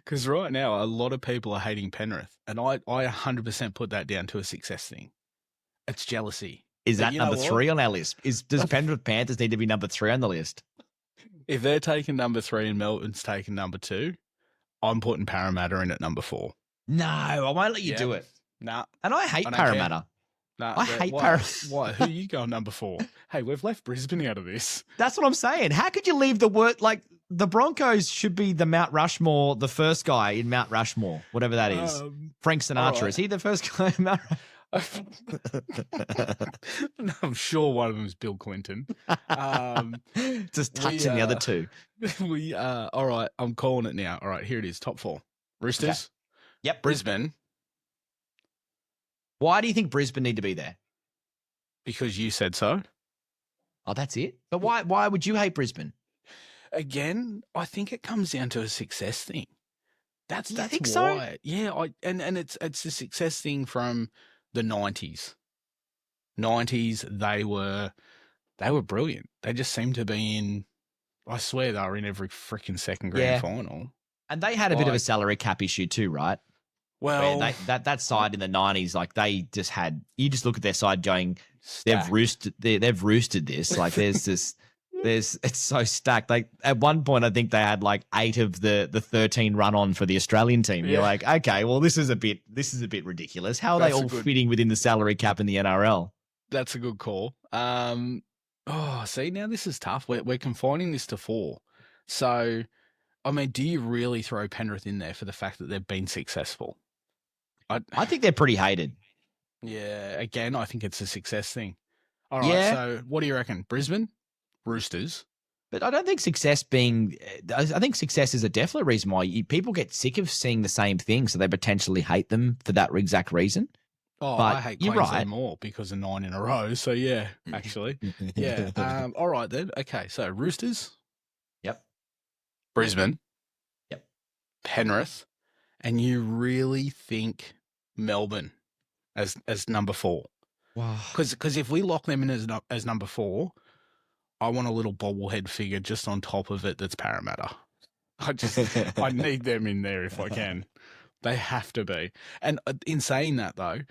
[SPEAKER 4] Because right now, a lot of people are hating Penrith, and I 100% put that down to a success thing. It's jealousy.
[SPEAKER 3] Is that number 3 on our list? Does Penrith Panthers need to be number 3 on the list?
[SPEAKER 4] If they're taking number 3 and Melbourne's taking number 2, I'm putting Parramatta in at number 4.
[SPEAKER 3] No, I won't let you do it.
[SPEAKER 4] Nah.
[SPEAKER 3] And I hate Parramatta.
[SPEAKER 4] Nah,
[SPEAKER 3] I hate Parramatta.
[SPEAKER 4] Why? Who you going number 4? Hey, we've left Brisbane out of this.
[SPEAKER 3] That's what I'm saying. How could you leave the word like the Broncos should be the Mount Rushmore, the first guy in Mount Rushmore, whatever that is. Frank Sinatra. Right. Is he the first guy in Mount Rushmore?
[SPEAKER 4] I'm sure one of them is Bill Clinton.
[SPEAKER 3] Just touching the other two.
[SPEAKER 4] All right, I'm calling it now. All right, here it is. Top 4. Roosters.
[SPEAKER 3] Okay. Yep.
[SPEAKER 4] Brisbane.
[SPEAKER 3] Why do you think Brisbane need to be there?
[SPEAKER 4] Because you said so.
[SPEAKER 3] Oh, that's it? But why would you hate Brisbane?
[SPEAKER 4] Again, I think it comes down to a success thing. That's why.
[SPEAKER 3] So?
[SPEAKER 4] Yeah, and it's a success thing from the 90s. 90s, they were brilliant. They just seemed to be in, I swear they were in every freaking second grand final.
[SPEAKER 3] And they had a bit of a salary cap issue too, right?
[SPEAKER 4] Well,
[SPEAKER 3] that side in the 90s, like they just had, you just look at their side going, they've roosted this. Like it's so stacked. Like at one point, I think they had like 8 of the 13 run on for the Australian team. You're like, okay, well, this is a bit ridiculous. How are they all fitting within the salary cap in the NRL?
[SPEAKER 4] That's a good call. See, now this is tough. We're confining this to 4. So, I mean, do you really throw Penrith in there for the fact that they've been successful?
[SPEAKER 3] I think they're pretty hated.
[SPEAKER 4] Yeah, again, I think it's a success thing. All right, so what do you reckon? Brisbane? Roosters?
[SPEAKER 3] But I don't think success I think success is a definite reason why people get sick of seeing the same thing, so they potentially hate them for that exact reason.
[SPEAKER 4] Oh,
[SPEAKER 3] but
[SPEAKER 4] I hate Queensland more because of 9 in a row. So, yeah, actually. Yeah. All right, then. Okay, so Roosters?
[SPEAKER 3] Yep.
[SPEAKER 4] Brisbane?
[SPEAKER 3] Yep.
[SPEAKER 4] Penrith? And you really think Melbourne as number 4?
[SPEAKER 3] Wow.
[SPEAKER 4] Because if we lock them in as number 4, I want a little bobblehead figure just on top of it that's Parramatta. I need them in there if I can. They have to be. And in saying that, though,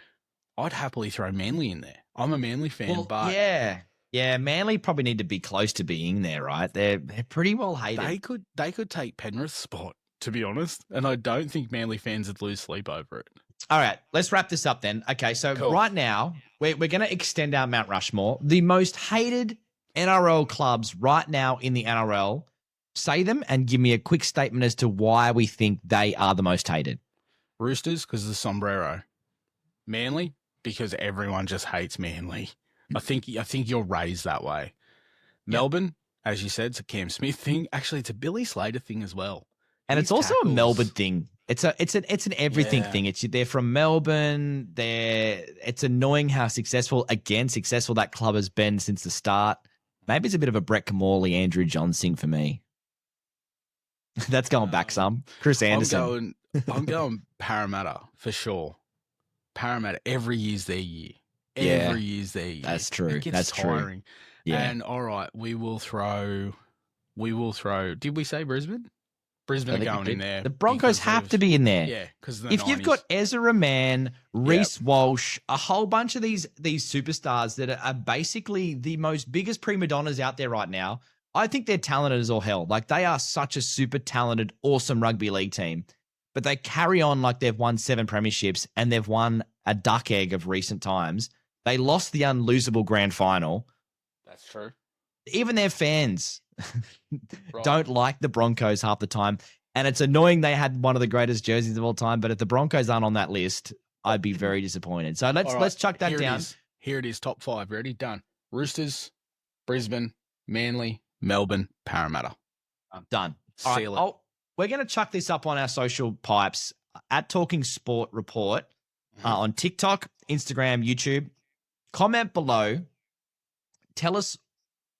[SPEAKER 4] I'd happily throw Manly in there. I'm a Manly fan, but
[SPEAKER 3] yeah, Manly probably need to be close to being there, right? They're pretty well hated.
[SPEAKER 4] They could take Penrith's spot, to be honest, and I don't think Manly fans would lose sleep over it.
[SPEAKER 3] All right, let's wrap this up then. Okay, so right now we're going to extend our Mount Rushmore. The most hated NRL clubs right now in the NRL. Say them and give me a quick statement as to why we think they are the most hated.
[SPEAKER 4] Roosters, because of the sombrero. Manly, because everyone just hates Manly. I think you're raised that way. Melbourne, as you said, it's a Cam Smith thing. Actually, it's a Billy Slater thing as well.
[SPEAKER 3] And it's also a Melbourne thing. It's an everything thing. They're from Melbourne. It's annoying how successful that club has been since the start. Maybe it's a bit of a Brett Camorley, Andrew John thing for me. That's going back some. Chris Anderson.
[SPEAKER 4] I'm going Parramatta for sure. Parramatta, every year's their year. Every year's their year.
[SPEAKER 3] That's true.
[SPEAKER 4] It gets
[SPEAKER 3] That's
[SPEAKER 4] tiring.
[SPEAKER 3] true. Yeah.
[SPEAKER 4] And all right, we will throw. Did we say Brisbane? Brisbane are going in there.
[SPEAKER 3] The Broncos have to be in there.
[SPEAKER 4] Yeah, because
[SPEAKER 3] if you've got Ezra Mann, Reece Walsh, a whole bunch of these superstars that are basically the most biggest prima donnas out there right now, I think they're talented as all hell. Like they are such a super talented, awesome rugby league team, but they carry on like they've won 7 premierships and they've won a duck egg of recent times. They lost the unlosable grand final.
[SPEAKER 4] That's true.
[SPEAKER 3] Even their fans don't like the Broncos half the time. And it's annoying they had one of the greatest jerseys of all time, but if the Broncos aren't on that list, I'd be very disappointed. So let's chuck that down.
[SPEAKER 4] Here it is, top 5. Ready? Done. Roosters, Brisbane, Manly, Melbourne, Parramatta.
[SPEAKER 3] Done.
[SPEAKER 4] Seal it.
[SPEAKER 3] We're going to chuck this up on our social pipes at Talking Sport Report on TikTok, Instagram, YouTube. Comment below. Tell us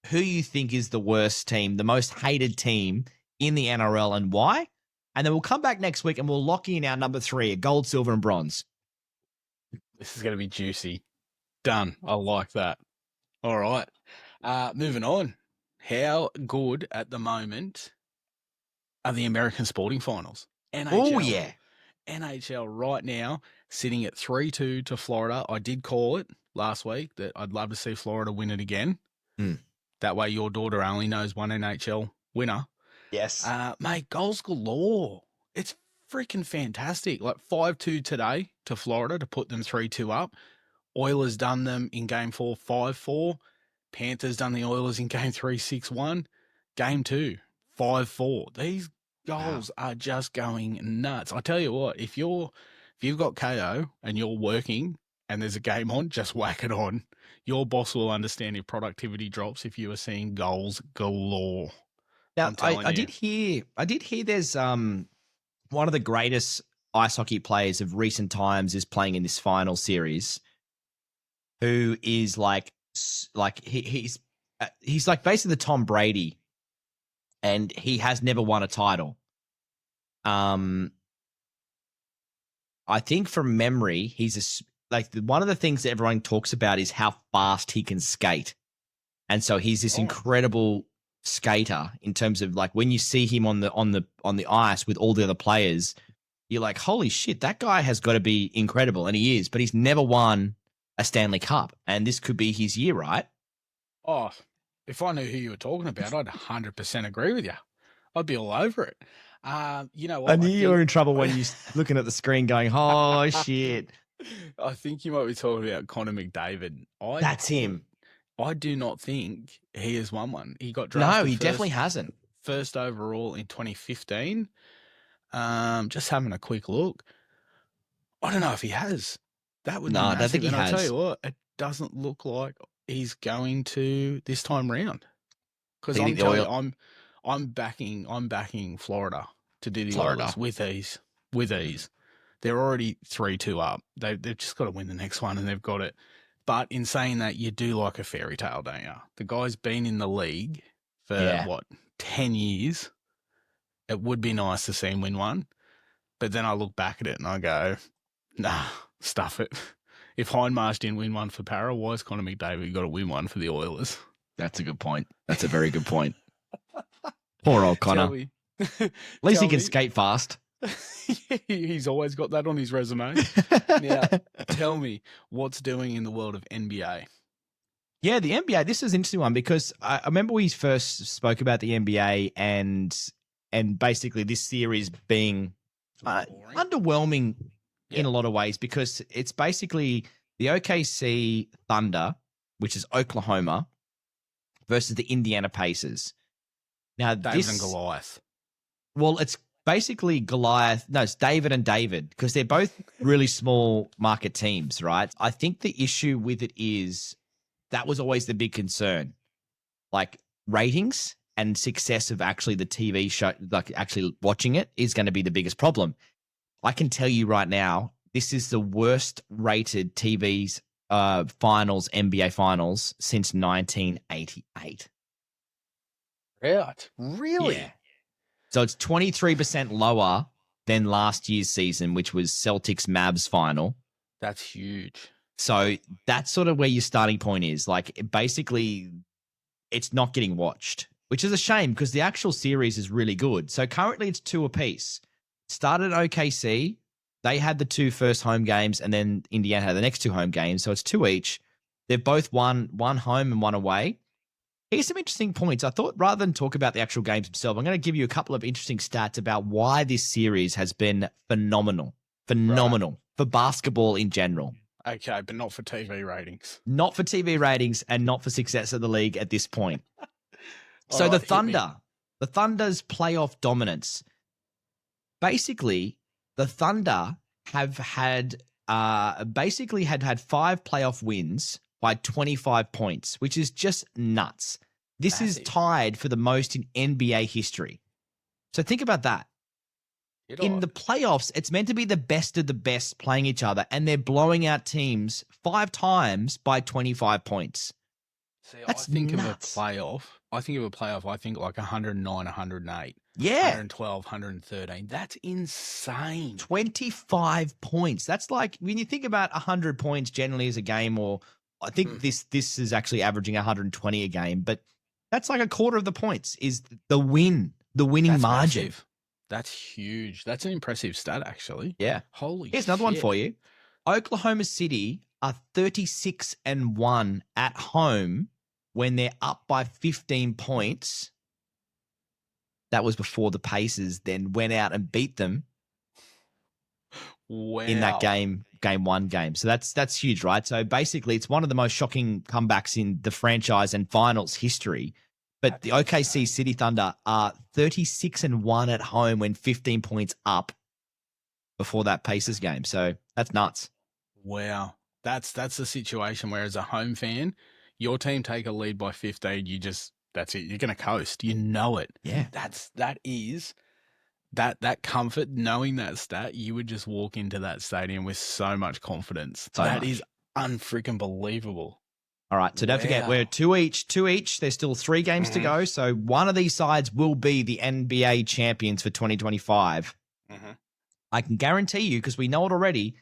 [SPEAKER 3] who you think is the worst team, the most hated team in the NRL and why. And then we'll come back next week and we'll lock in our number 3, gold, silver, and bronze.
[SPEAKER 4] This is going to be juicy. Done. I like that. All right. Moving on. How good at the moment are the American sporting finals? NHL.
[SPEAKER 3] Oh, yeah.
[SPEAKER 4] NHL right now sitting at 3-2 to Florida. I did call it last week that I'd love to see Florida win it again. That way your daughter only knows one NHL winner.
[SPEAKER 3] Yes.
[SPEAKER 4] Mate, goals galore. It's freaking fantastic. Like 5-2 today to Florida to put them 3-2 up. Oilers done them in game 4, 5-4. Panthers done the Oilers in game 3, 6-1. Game 2, 5-4. These goals are just going nuts. I tell you what, if you've got KO and you're working and there's a game on, just whack it on. Your boss will understand if productivity drops if you are seeing goals galore.
[SPEAKER 3] Now,
[SPEAKER 4] I'm telling
[SPEAKER 3] I
[SPEAKER 4] you.
[SPEAKER 3] did hear there's one of the greatest ice hockey players of recent times is playing in this final series, who is he's like basically the Tom Brady, and he has never won a title. I think from memory, he's one of the things that everyone talks about is how fast he can skate, and so he's this incredible skater in terms of like when you see him on the ice with all the other players, you're like, holy shit, that guy has got to be incredible, and he is, but he's never won a Stanley Cup, and this could be his year, right?
[SPEAKER 4] Oh, if I knew who you were talking about, I'd 100% agree with you. I'd be all over it. You know what?
[SPEAKER 3] I knew you were in trouble when you're looking at the screen going, oh, shit.
[SPEAKER 4] I think you might be talking about Connor McDavid.
[SPEAKER 3] That's him.
[SPEAKER 4] I do not think he has won one. He got drafted.
[SPEAKER 3] No, he definitely hasn't.
[SPEAKER 4] First overall in 2015. Just having a quick look. I don't know if he has. That would be massive.
[SPEAKER 3] I don't think he
[SPEAKER 4] and
[SPEAKER 3] has.
[SPEAKER 4] I'll tell you what, it doesn't look like he's going to this time round. Because I'm backing Florida to do the Oilers with ease. With ease. They're already 3-2 up. They've just got to win the next one, and they've got it. But in saying that, you do like a fairy tale, don't you? The guy's been in the league for, 10 years? It would be nice to see him win one. But then I look back at it and I go, nah, stuff it. If Hindmarsh didn't win one for Para, why has Connor McDavid got to win one for the Oilers?
[SPEAKER 3] That's a good point. That's a very good point. Poor old Connor. At least he can skate fast.
[SPEAKER 4] He's always got that on his resume. Now, tell me what's doing in the world of NBA.
[SPEAKER 3] Yeah, the NBA. This is an interesting one because I remember we first spoke about the NBA and basically this series being underwhelming in a lot of ways because it's basically the OKC Thunder, which is Oklahoma, versus the Indiana Pacers. Now,
[SPEAKER 4] David and Goliath.
[SPEAKER 3] Well, it's basically Goliath. No, it's David and David because they're both really small market teams, right? I think the issue with it is that was always the big concern. Like ratings and success of actually the TV show, like actually watching it is going to be the biggest problem. I can tell you right now, this is the worst rated TV's finals, NBA finals since 1988.
[SPEAKER 4] Right. Really?
[SPEAKER 3] Yeah. So it's 23% lower than last year's season, which was Celtics Mavs final.
[SPEAKER 4] That's huge.
[SPEAKER 3] So that's sort of where your starting point is. Like basically it's not getting watched, which is a shame because the actual series is really good. So currently it's 2 apiece. Started at OKC. They had the 2 first home games and then Indiana had the next 2 home games. So it's 2 each. They've both won, one home and one away. Here's some interesting points. I thought rather than talk about the actual games themselves, I'm going to give you a couple of interesting stats about why this series has been phenomenal for basketball in general.
[SPEAKER 4] Okay, but not for TV ratings.
[SPEAKER 3] Not for TV ratings and not for success of the league at this point. So
[SPEAKER 4] All
[SPEAKER 3] the Thunder's playoff dominance. Basically, the Thunder have had had 5 playoff wins by 25 points, which is just nuts. This is tied for the most in NBA history. So think about that. In the playoffs, it's meant to be the best of the best playing each other, and they're blowing out teams 5 times by 25 points.
[SPEAKER 4] See,
[SPEAKER 3] That's
[SPEAKER 4] I think
[SPEAKER 3] nuts.
[SPEAKER 4] of a playoff, I think like 109, 108.
[SPEAKER 3] Yeah.
[SPEAKER 4] 112, 113. That's insane.
[SPEAKER 3] 25 points. That's like when you think about 100 points generally as a game, or I think this is actually averaging 120 a game, but that's like a quarter of the points is the winning margin.
[SPEAKER 4] Massive. That's huge. That's an impressive stat, actually.
[SPEAKER 3] Yeah.
[SPEAKER 4] Holy
[SPEAKER 3] Here's another one for you. Oklahoma City are 36-1 at home when they're up by 15 points that was before the Pacers then went out and beat them in that game 1 game. So that's huge, right? So basically, it's one of the most shocking comebacks in the franchise and finals history. But the OKC City Thunder are 36-1 at home when 15 points up before that Pacers game. So that's nuts.
[SPEAKER 4] Wow. That's the situation where as a home fan, your team take a lead by 15, that's it. You're going to coast. You know it.
[SPEAKER 3] Yeah.
[SPEAKER 4] That comfort, knowing that stat, you would just walk into that stadium with so much confidence. That is unfreaking believable.
[SPEAKER 3] All right. So don't forget, we're two each. There's still 3 games to go. So one of these sides will be the NBA champions for 2025. I can guarantee you, because we know it already,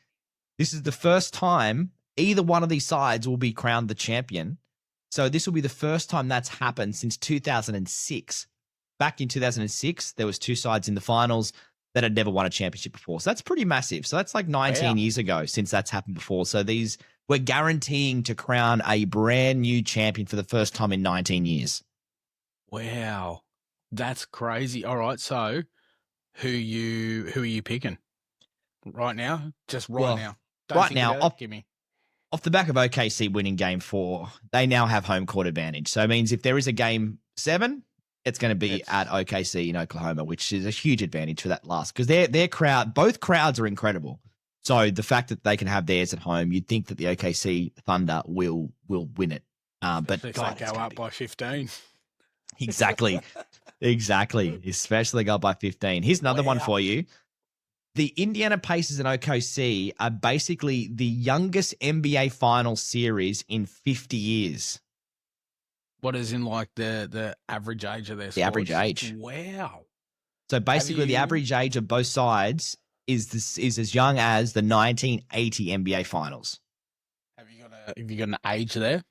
[SPEAKER 3] this is the first time either one of these sides will be crowned the champion. So this will be the first time that's happened since 2006. Back in 2006, there was 2 sides in the finals that had never won a championship before. So that's pretty massive. So that's like 19 years ago since that's happened before. So we're guaranteeing to crown a brand new champion for the first time in 19 years.
[SPEAKER 4] Wow. That's crazy. All right. So who are you picking right now? Just now. Off the back of OKC winning game 4, they now have home court advantage. So it means if there is a game 7, it's going to be at OKC in Oklahoma, which is a huge advantage for that last, because their crowd, both crowds are incredible. So the fact that they can have theirs at home, you'd think that the OKC Thunder will win it. But if they go up by 15.
[SPEAKER 3] Exactly. Especially go up by 15. Here's another one for you. The Indiana Pacers and OKC are basically the youngest NBA final series in 50 years.
[SPEAKER 4] What is in like the average age of their
[SPEAKER 3] The average age.
[SPEAKER 4] Wow.
[SPEAKER 3] So basically the average age of both sides is as young as the 1980 NBA finals.
[SPEAKER 4] Have you got an age there?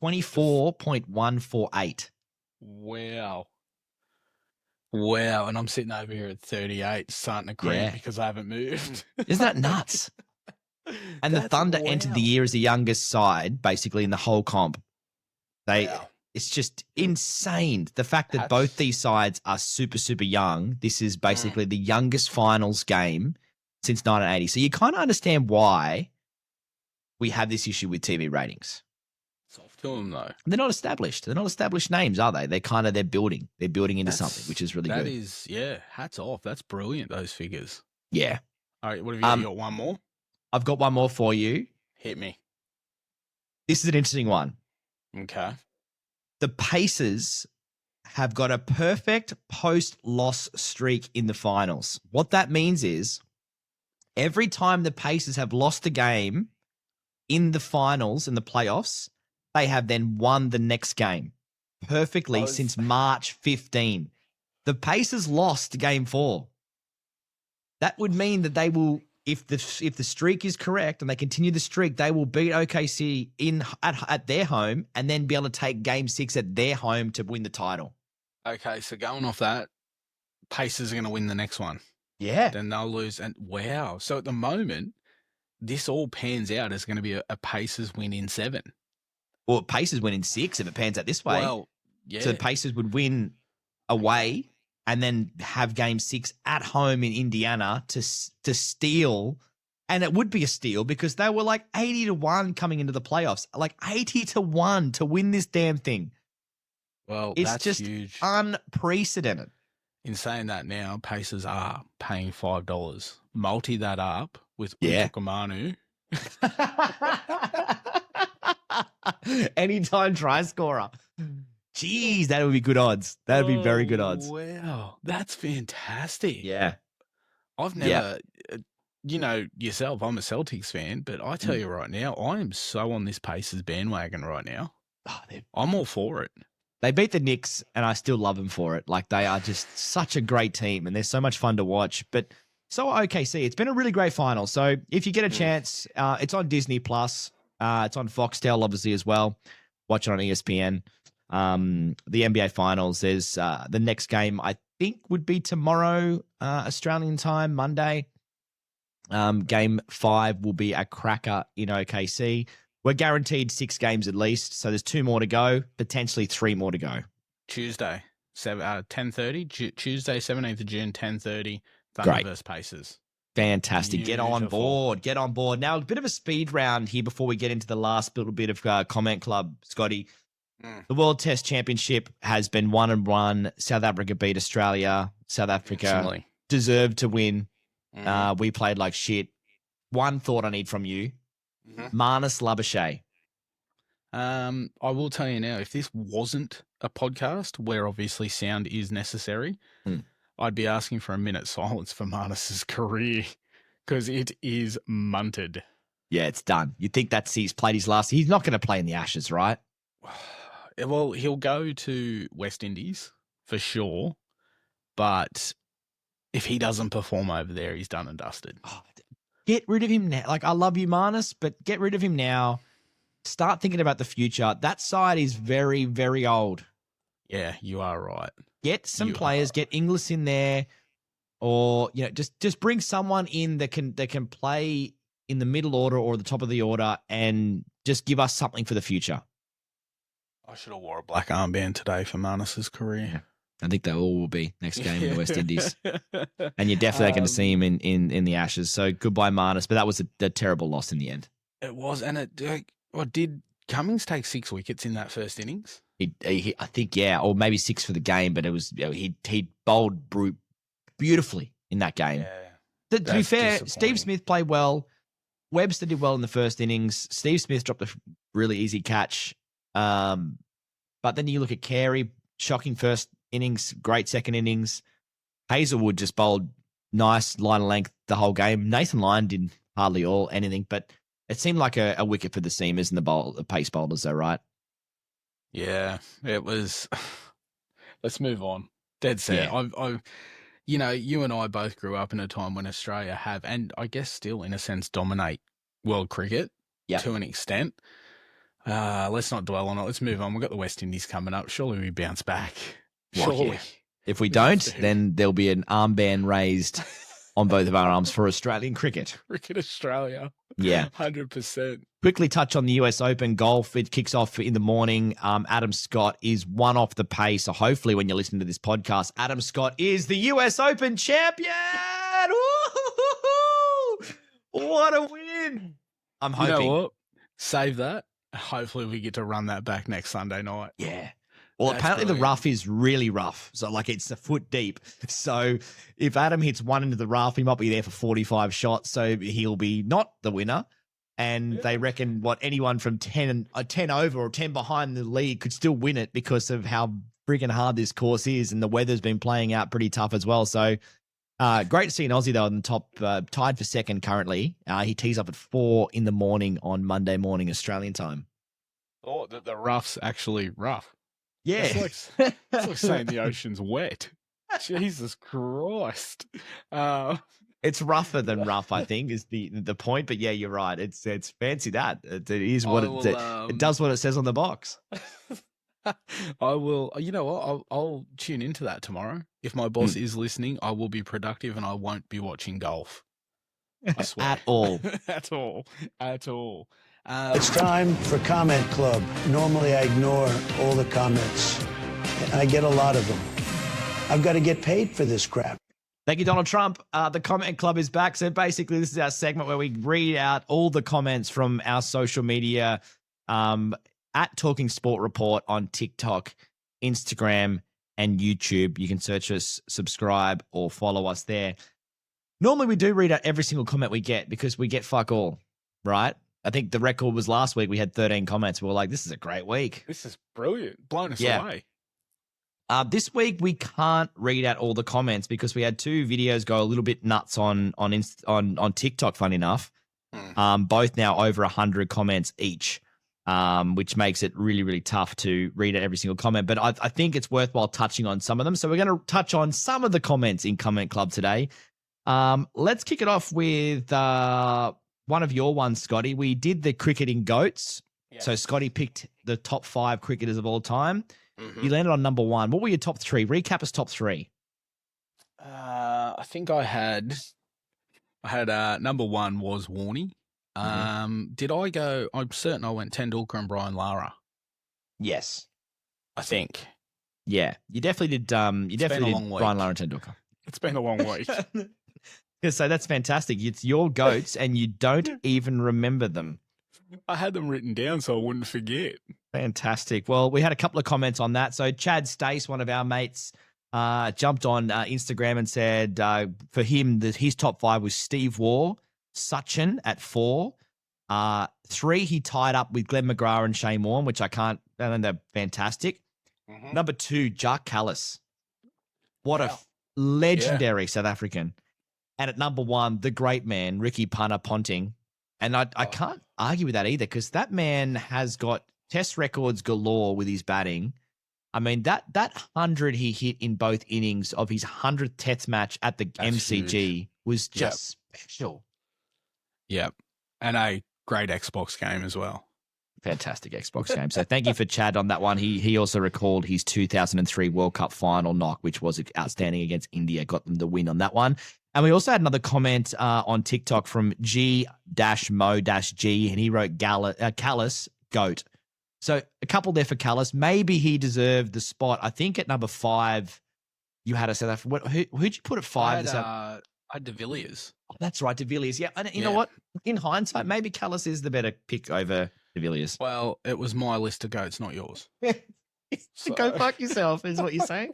[SPEAKER 3] 24.148.
[SPEAKER 4] Wow, and I'm sitting over here at 38, starting to cramp because I haven't moved.
[SPEAKER 3] Isn't that nuts? And the Thunder entered the year as the youngest side, basically, in the whole comp. It's just insane. The fact that both these sides are super, super young. This is basically the youngest finals game since 1980. So you kind of understand why we have this issue with TV ratings.
[SPEAKER 4] Soft to them, though.
[SPEAKER 3] They're not established. They're not established names, are they? They're building. They're building into something, which is really good.
[SPEAKER 4] That is, hats off. That's brilliant, those figures.
[SPEAKER 3] Yeah.
[SPEAKER 4] All right, what have you got? You got one more?
[SPEAKER 3] I've got one more for you.
[SPEAKER 4] Hit me.
[SPEAKER 3] This is an interesting one.
[SPEAKER 4] Okay.
[SPEAKER 3] The Pacers have got a perfect post-loss streak in the finals. What that means is every time the Pacers have lost a game in the finals, in the playoffs, they have then won the next game perfectly since March 15. The Pacers lost game 4. That would mean that they will, if the streak is correct and they continue the streak, they will beat OKC at their home and then be able to take game 6 at their home to win the title.
[SPEAKER 4] Okay, so going off that, Pacers are going to win the next one.
[SPEAKER 3] Yeah.
[SPEAKER 4] Then they'll lose. And wow. So at the moment, this all pans out as going to be a Pacers win in 7.
[SPEAKER 3] Well, Pacers win in 6 if it pans out this way.
[SPEAKER 4] Well, yeah.
[SPEAKER 3] So the Pacers would win away and then have game 6 at home in Indiana to steal. And it would be a steal because they were like 80-1 coming into the playoffs, like 80-1 to win this damn thing.
[SPEAKER 4] Well,
[SPEAKER 3] it's
[SPEAKER 4] that's
[SPEAKER 3] just
[SPEAKER 4] huge.
[SPEAKER 3] Unprecedented.
[SPEAKER 4] In saying that now, Pacers are paying $5. Multi that up with Utukamanu.
[SPEAKER 3] Anytime try scorer. Jeez, that would be good odds. That would be very good odds.
[SPEAKER 4] Wow, that's fantastic.
[SPEAKER 3] Yeah.
[SPEAKER 4] I've never, you know, yourself, I'm a Celtics fan, but I tell you right now, I am so on this Pacers bandwagon right now.
[SPEAKER 3] Oh,
[SPEAKER 4] I'm all for it.
[SPEAKER 3] They beat the Knicks, and I still love them for it. Like, they are just such a great team, and they're so much fun to watch. But so are OKC. It's been a really great final. So if you get a chance, it's on Disney+. It's on Foxtel, obviously, as well. Watch it on ESPN. The NBA Finals, there's the next game, I think, would be tomorrow, Australian time, Monday. Game 5 will be a cracker in OKC. We're guaranteed 6 games at least, so there's 2 more to go, potentially 3 more to go.
[SPEAKER 4] Tuesday. 10:30, Tuesday, 17th of June, 10:30,
[SPEAKER 3] Great.
[SPEAKER 4] Thunder versus Pacers.
[SPEAKER 3] Fantastic. Get on
[SPEAKER 4] Beautiful.
[SPEAKER 3] board. Get on board. Now, a bit of a speed round here before we get into the last little bit of comment club, Scotty. The World Test Championship has been 1-1. South Africa beat Australia. South Africa
[SPEAKER 4] Excellently.
[SPEAKER 3] deserved to win. We played like shit. One thought I need from you. Marnus Labuschagne.
[SPEAKER 4] I will tell you now, if this wasn't a podcast where obviously sound is necessary, I'd be asking for a minute silence for Marnus's career because it is munted.
[SPEAKER 3] Yeah, it's done. You think he's played his last? He's not going to play in the Ashes, right?
[SPEAKER 4] Well, he'll go to West Indies for sure, but if he doesn't perform over there, he's done and dusted.
[SPEAKER 3] Oh, get rid of him now. Like, I love you, Marnus, but get rid of him now. Start thinking about the future. That side is very, very old.
[SPEAKER 4] Yeah, you are right.
[SPEAKER 3] Get some players, get Inglis in there, or just bring someone in that can play in the middle order or the top of the order, and just give us something for the future.
[SPEAKER 4] I should have wore a black armband today for Marnus's career.
[SPEAKER 3] I think they all will be next game in the West Indies, and you're definitely going to see him in the Ashes. So goodbye, Marnus. But that was a terrible loss in the end.
[SPEAKER 4] It was, and did Cummings take 6 wickets in that first innings?
[SPEAKER 3] I think, yeah, or maybe 6 for the game, but it was he bowled beautifully in that game.
[SPEAKER 4] Yeah,
[SPEAKER 3] To be fair, Steve Smith played well. Webster did well in the first innings. Steve Smith dropped a really easy catch. But then you look at Carey, shocking first innings, great second innings. Hazelwood just bowled nice line of length the whole game. Nathan Lyon did hardly anything, but it seemed like a wicket for the seamers and the pace bowlers, though, right?
[SPEAKER 4] Yeah, it was. Let's move on. Dead set.
[SPEAKER 3] Yeah.
[SPEAKER 4] You and I both grew up in a time when Australia have, and I guess still in a sense, dominate world cricket to an extent. Let's not dwell on it. Let's move on. We've got the West Indies coming up. Surely we bounce back. Surely.
[SPEAKER 3] Yeah. If we don't, then there'll be an armband raised on both of our arms for Australian cricket.
[SPEAKER 4] Cricket Australia.
[SPEAKER 3] Yeah.
[SPEAKER 4] 100%.
[SPEAKER 3] Quickly touch on the US Open golf. It kicks off in the morning. Adam Scott is one off the pace. So hopefully when you're listening to this podcast, Adam Scott is the US Open champion. Woo-hoo-hoo-hoo! What a win. I'm hoping.
[SPEAKER 4] You know what? Save that. Hopefully we get to run that back next Sunday night.
[SPEAKER 3] Yeah. Well,
[SPEAKER 4] That's
[SPEAKER 3] apparently
[SPEAKER 4] brilliant.
[SPEAKER 3] the rough is really rough. So, like, it's a foot deep. So, if Adam hits one into the rough, he might be there for 45 shots. So, he'll be not the winner. And they reckon anyone from 10 over or 10 behind the lead could still win it because of how friggin' hard this course is. And the weather's been playing out pretty tough as well. So, great to see an Aussie, though, on the top, tied for second currently. He tees up at 4 in the morning on Monday morning, Australian time.
[SPEAKER 4] Oh, the rough's actually rough.
[SPEAKER 3] Yeah.
[SPEAKER 4] It's like saying the ocean's wet. Jesus Christ.
[SPEAKER 3] It's rougher than rough, I think, is the point. But yeah, you're right. It's fancy that. It is what it does what it says on the box.
[SPEAKER 4] I will. You know what? I'll tune into that tomorrow. If my boss is listening, I will be productive and I won't be watching golf. I swear.
[SPEAKER 3] At all.
[SPEAKER 4] At all.
[SPEAKER 5] It's time for Comment Club. Normally I ignore all the comments. I get a lot of them. I've got to get paid for this crap.
[SPEAKER 3] Thank you, Donald Trump. The Comment Club is back. So basically, this is our segment where we read out all the comments from our social media at Talking Sport Report on TikTok, Instagram, and YouTube. You can search us, subscribe, or follow us there. Normally, we do read out every single comment we get because we get fuck all, right? I think the record was last week. We had 13 comments. We were like, this is a great week.
[SPEAKER 4] This is brilliant. Blown us away.
[SPEAKER 3] This week, we can't read out all the comments because we had 2 videos go a little bit nuts on TikTok, fun enough. Both now over 100 comments each, which makes it really, really tough to read out every single comment. But I think it's worthwhile touching on some of them. So we're going to touch on some of the comments in Comment Club today. Let's kick it off with one of your ones, Scotty. We did the cricketing goats. Yes. So Scotty picked the top 5 cricketers of all time. You landed on number 1. What were your top 3? Recap us top 3.
[SPEAKER 4] I think I had number 1 was Warney. Did I go? I'm certain I went Tendulkar and Brian Lara.
[SPEAKER 3] Yes.
[SPEAKER 4] I think.
[SPEAKER 3] Yeah, you definitely did. You definitely
[SPEAKER 4] been a long
[SPEAKER 3] did.
[SPEAKER 4] week.
[SPEAKER 3] Brian Laurentine.
[SPEAKER 4] It's been a long week.
[SPEAKER 3] So that's fantastic. It's your goats, and you don't even remember them.
[SPEAKER 4] I had them written down so I wouldn't forget.
[SPEAKER 3] Fantastic. Well, we had a couple of comments on that. So Chad Stace, one of our mates, jumped on Instagram and said for him his top 5 was Steve Waugh, Sachin at 4. 3, he tied up with Glenn McGrath and Shane Warne, which I think they're fantastic.
[SPEAKER 4] Mm-hmm.
[SPEAKER 3] Number 2, Jacques Callis. What a legendary South African. And at number 1, the great man, Ricky Punter Ponting. And I can't argue with that either, because that man has got test records galore with his batting. I mean, that 100 he hit in both innings of his 100th test match at the MCG was just special.
[SPEAKER 4] Yep. And a great Xbox game as well.
[SPEAKER 3] Fantastic Xbox game. So thank you for Chad on that one. He also recalled his 2003 World Cup final knock, which was outstanding against India, got them the win on that one. And we also had another comment on TikTok from G-Mo-G, and he wrote Callis, GOAT. So a couple there for Callis. Maybe he deserved the spot. I think at number 5, you had a South African. Who'd you put at 5?
[SPEAKER 4] I had De Villiers.
[SPEAKER 3] Oh, that's right, De Villiers. Yeah, and you know what? In hindsight, maybe Callis is the better pick over De Villiers.
[SPEAKER 4] Well, it was my list of goats, not yours.
[SPEAKER 3] So go fuck yourself, is what you're saying?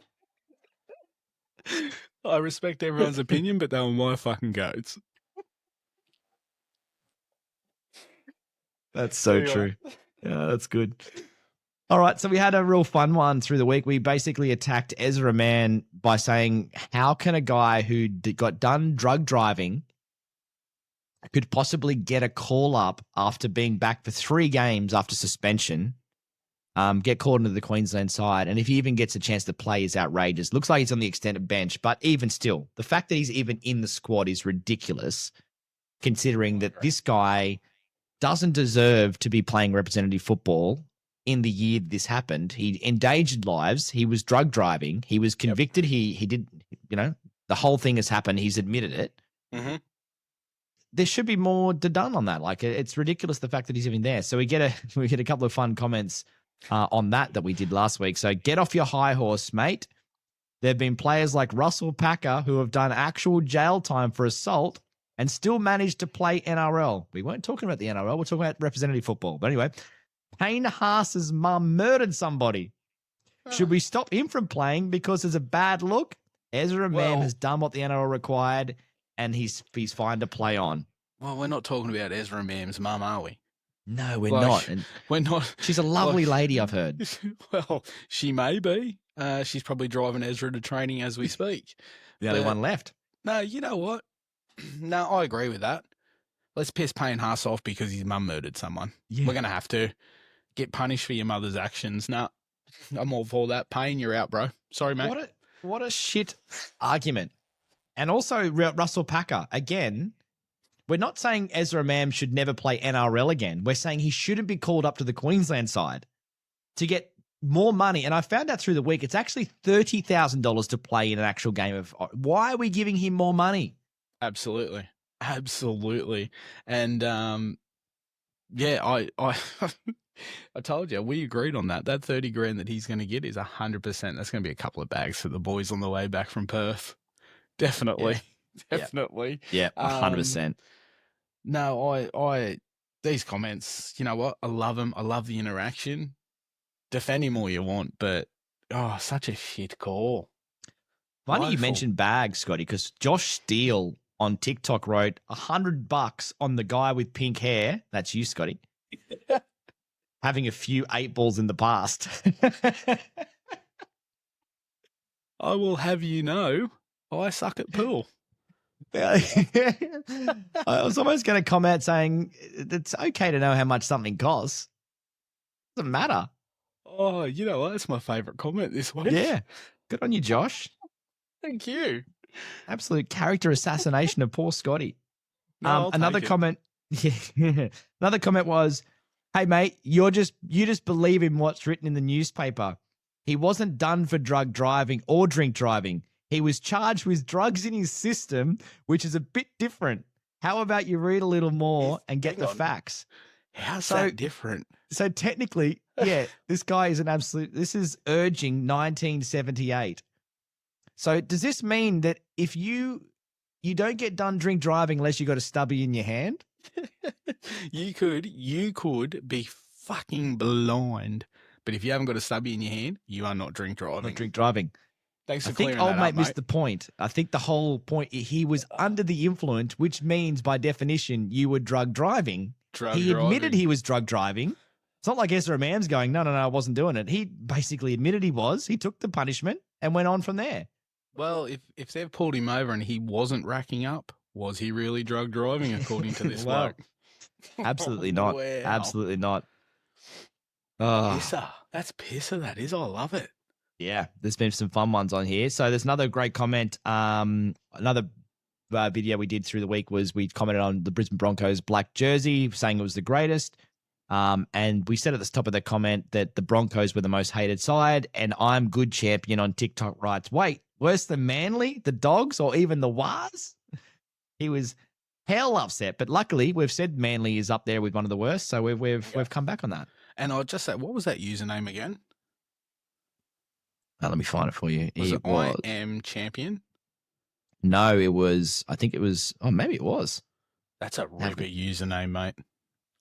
[SPEAKER 4] I respect everyone's opinion, but they were my fucking goats.
[SPEAKER 3] That's so true. Yeah, that's good. All right, so we had a real fun one through the week. We basically attacked Ezra Man by saying, how can a guy who got done drug driving could possibly get a call up after being back for 3 games after suspension, get called into the Queensland side, and if he even gets a chance to play is outrageous. Looks like he's on the extended bench, but even still, the fact that he's even in the squad is ridiculous, considering that this guy doesn't deserve to be playing representative football in the year this happened. He endangered lives. He was drug driving. He was convicted. He did, the whole thing has happened. He's admitted it.
[SPEAKER 4] Mm-hmm.
[SPEAKER 3] There should be more done on that. Like, it's ridiculous the fact that he's even there. So we get a couple of fun comments on that we did last week. So get off your high horse, mate. There have been players like Russell Packer who have done actual jail time for assault and still managed to play NRL. We weren't talking about the NRL. We're talking about representative football. But anyway, Payne Haas's mum murdered somebody. Should we stop him from playing because there's a bad look? Ezra Mam has done what the NRL required, and he's fine to play on.
[SPEAKER 4] Well, we're not talking about Ezra Mam's mum, are we?
[SPEAKER 3] No, we're not. And
[SPEAKER 4] we're not.
[SPEAKER 3] She's a lovely lady, I've heard.
[SPEAKER 4] Well, she may be. She's probably driving Ezra to training as we speak.
[SPEAKER 3] The only one left.
[SPEAKER 4] No, you know what? No, I agree with that. Let's piss Payne Haas off because his mum murdered someone. Yeah. We're going to have to get punished for your mother's actions. No, I'm all for that. Payne, you're out, bro. Sorry, mate.
[SPEAKER 3] What a shit argument. And also Russell Packer, again, we're not saying Ezra Mam should never play NRL again. We're saying he shouldn't be called up to the Queensland side to get more money. And I found out through the week, it's actually $30,000 to play in an actual game of. Why are we giving him more money?
[SPEAKER 4] Absolutely. And I I told you, we agreed on that. That 30 grand that he's going to get is 100%. That's going to be a couple of bags for the boys on the way back from Perth. Definitely.
[SPEAKER 3] Yeah.
[SPEAKER 4] Definitely.
[SPEAKER 3] Yeah, 100%.
[SPEAKER 4] No, I these comments, you know what? I love them. I love the interaction. Defend him all you want, but such a shit call.
[SPEAKER 3] Funny you mentioned bags, Scotty, because Josh Steele on TikTok wrote $100 on the guy with pink hair. That's you, Scotty. Having a few 8 balls in the past.
[SPEAKER 4] I will have you know, I suck at pool.
[SPEAKER 3] I was almost going to comment saying it's okay to know how much something costs. Doesn't matter.
[SPEAKER 4] Oh, you know what? That's my favourite comment this week.
[SPEAKER 3] Yeah. Good on you, Josh.
[SPEAKER 4] Thank you.
[SPEAKER 3] Absolute character assassination of poor Scotty.
[SPEAKER 4] No,
[SPEAKER 3] another comment. Another comment was, "Hey mate, you just believe in what's written in the newspaper. He wasn't done for drug driving or drink driving. He was charged with drugs in his system, which is a bit different. How about you read a little more and get the facts?"
[SPEAKER 4] How's that different?
[SPEAKER 3] So technically, Yeah, this guy is an absolute. This is urging 1978. So does this mean that if you don't get done drink driving unless you got a stubby in your hand?
[SPEAKER 4] You could be fucking blind, but if you haven't got a stubby in your hand, you are not drink driving.
[SPEAKER 3] Not drink driving.
[SPEAKER 4] Thanks for
[SPEAKER 3] I think
[SPEAKER 4] clearing
[SPEAKER 3] old
[SPEAKER 4] that
[SPEAKER 3] mate
[SPEAKER 4] up,
[SPEAKER 3] missed the point. I think the whole point, he was under the influence, which means by definition you were drug driving. He admitted he was drug driving. It's not like Ezra Mams going, no, I wasn't doing it. He basically admitted he was. He took the punishment and went on from there.
[SPEAKER 4] Well, if they've pulled him over and he wasn't racking up, was he really drug driving according to this
[SPEAKER 3] Well,
[SPEAKER 4] bloke?
[SPEAKER 3] Absolutely not.
[SPEAKER 4] Wow.
[SPEAKER 3] Absolutely not. Oh,
[SPEAKER 4] Pisser. That's pisser, that is. I love it.
[SPEAKER 3] yeah, there's been some fun ones on here. So there's another great comment. Another video we did through the week was we commented on the Brisbane Broncos black jersey, saying it was the greatest. And we said at the top of the comment that the Broncos were the most hated side, and I'm Good Champion on TikTok writes, wait, worse than Manly, the Dogs, or even the Wars? He was hell upset, but luckily we've said Manly is up there with one of the worst, so we've come back on that.
[SPEAKER 4] And I'll just say, what was that username again?
[SPEAKER 3] Let me find it for you.
[SPEAKER 4] Was it I am champion?
[SPEAKER 3] No, it was. I think it was. Oh, maybe it was.
[SPEAKER 4] That's a ripper username, mate.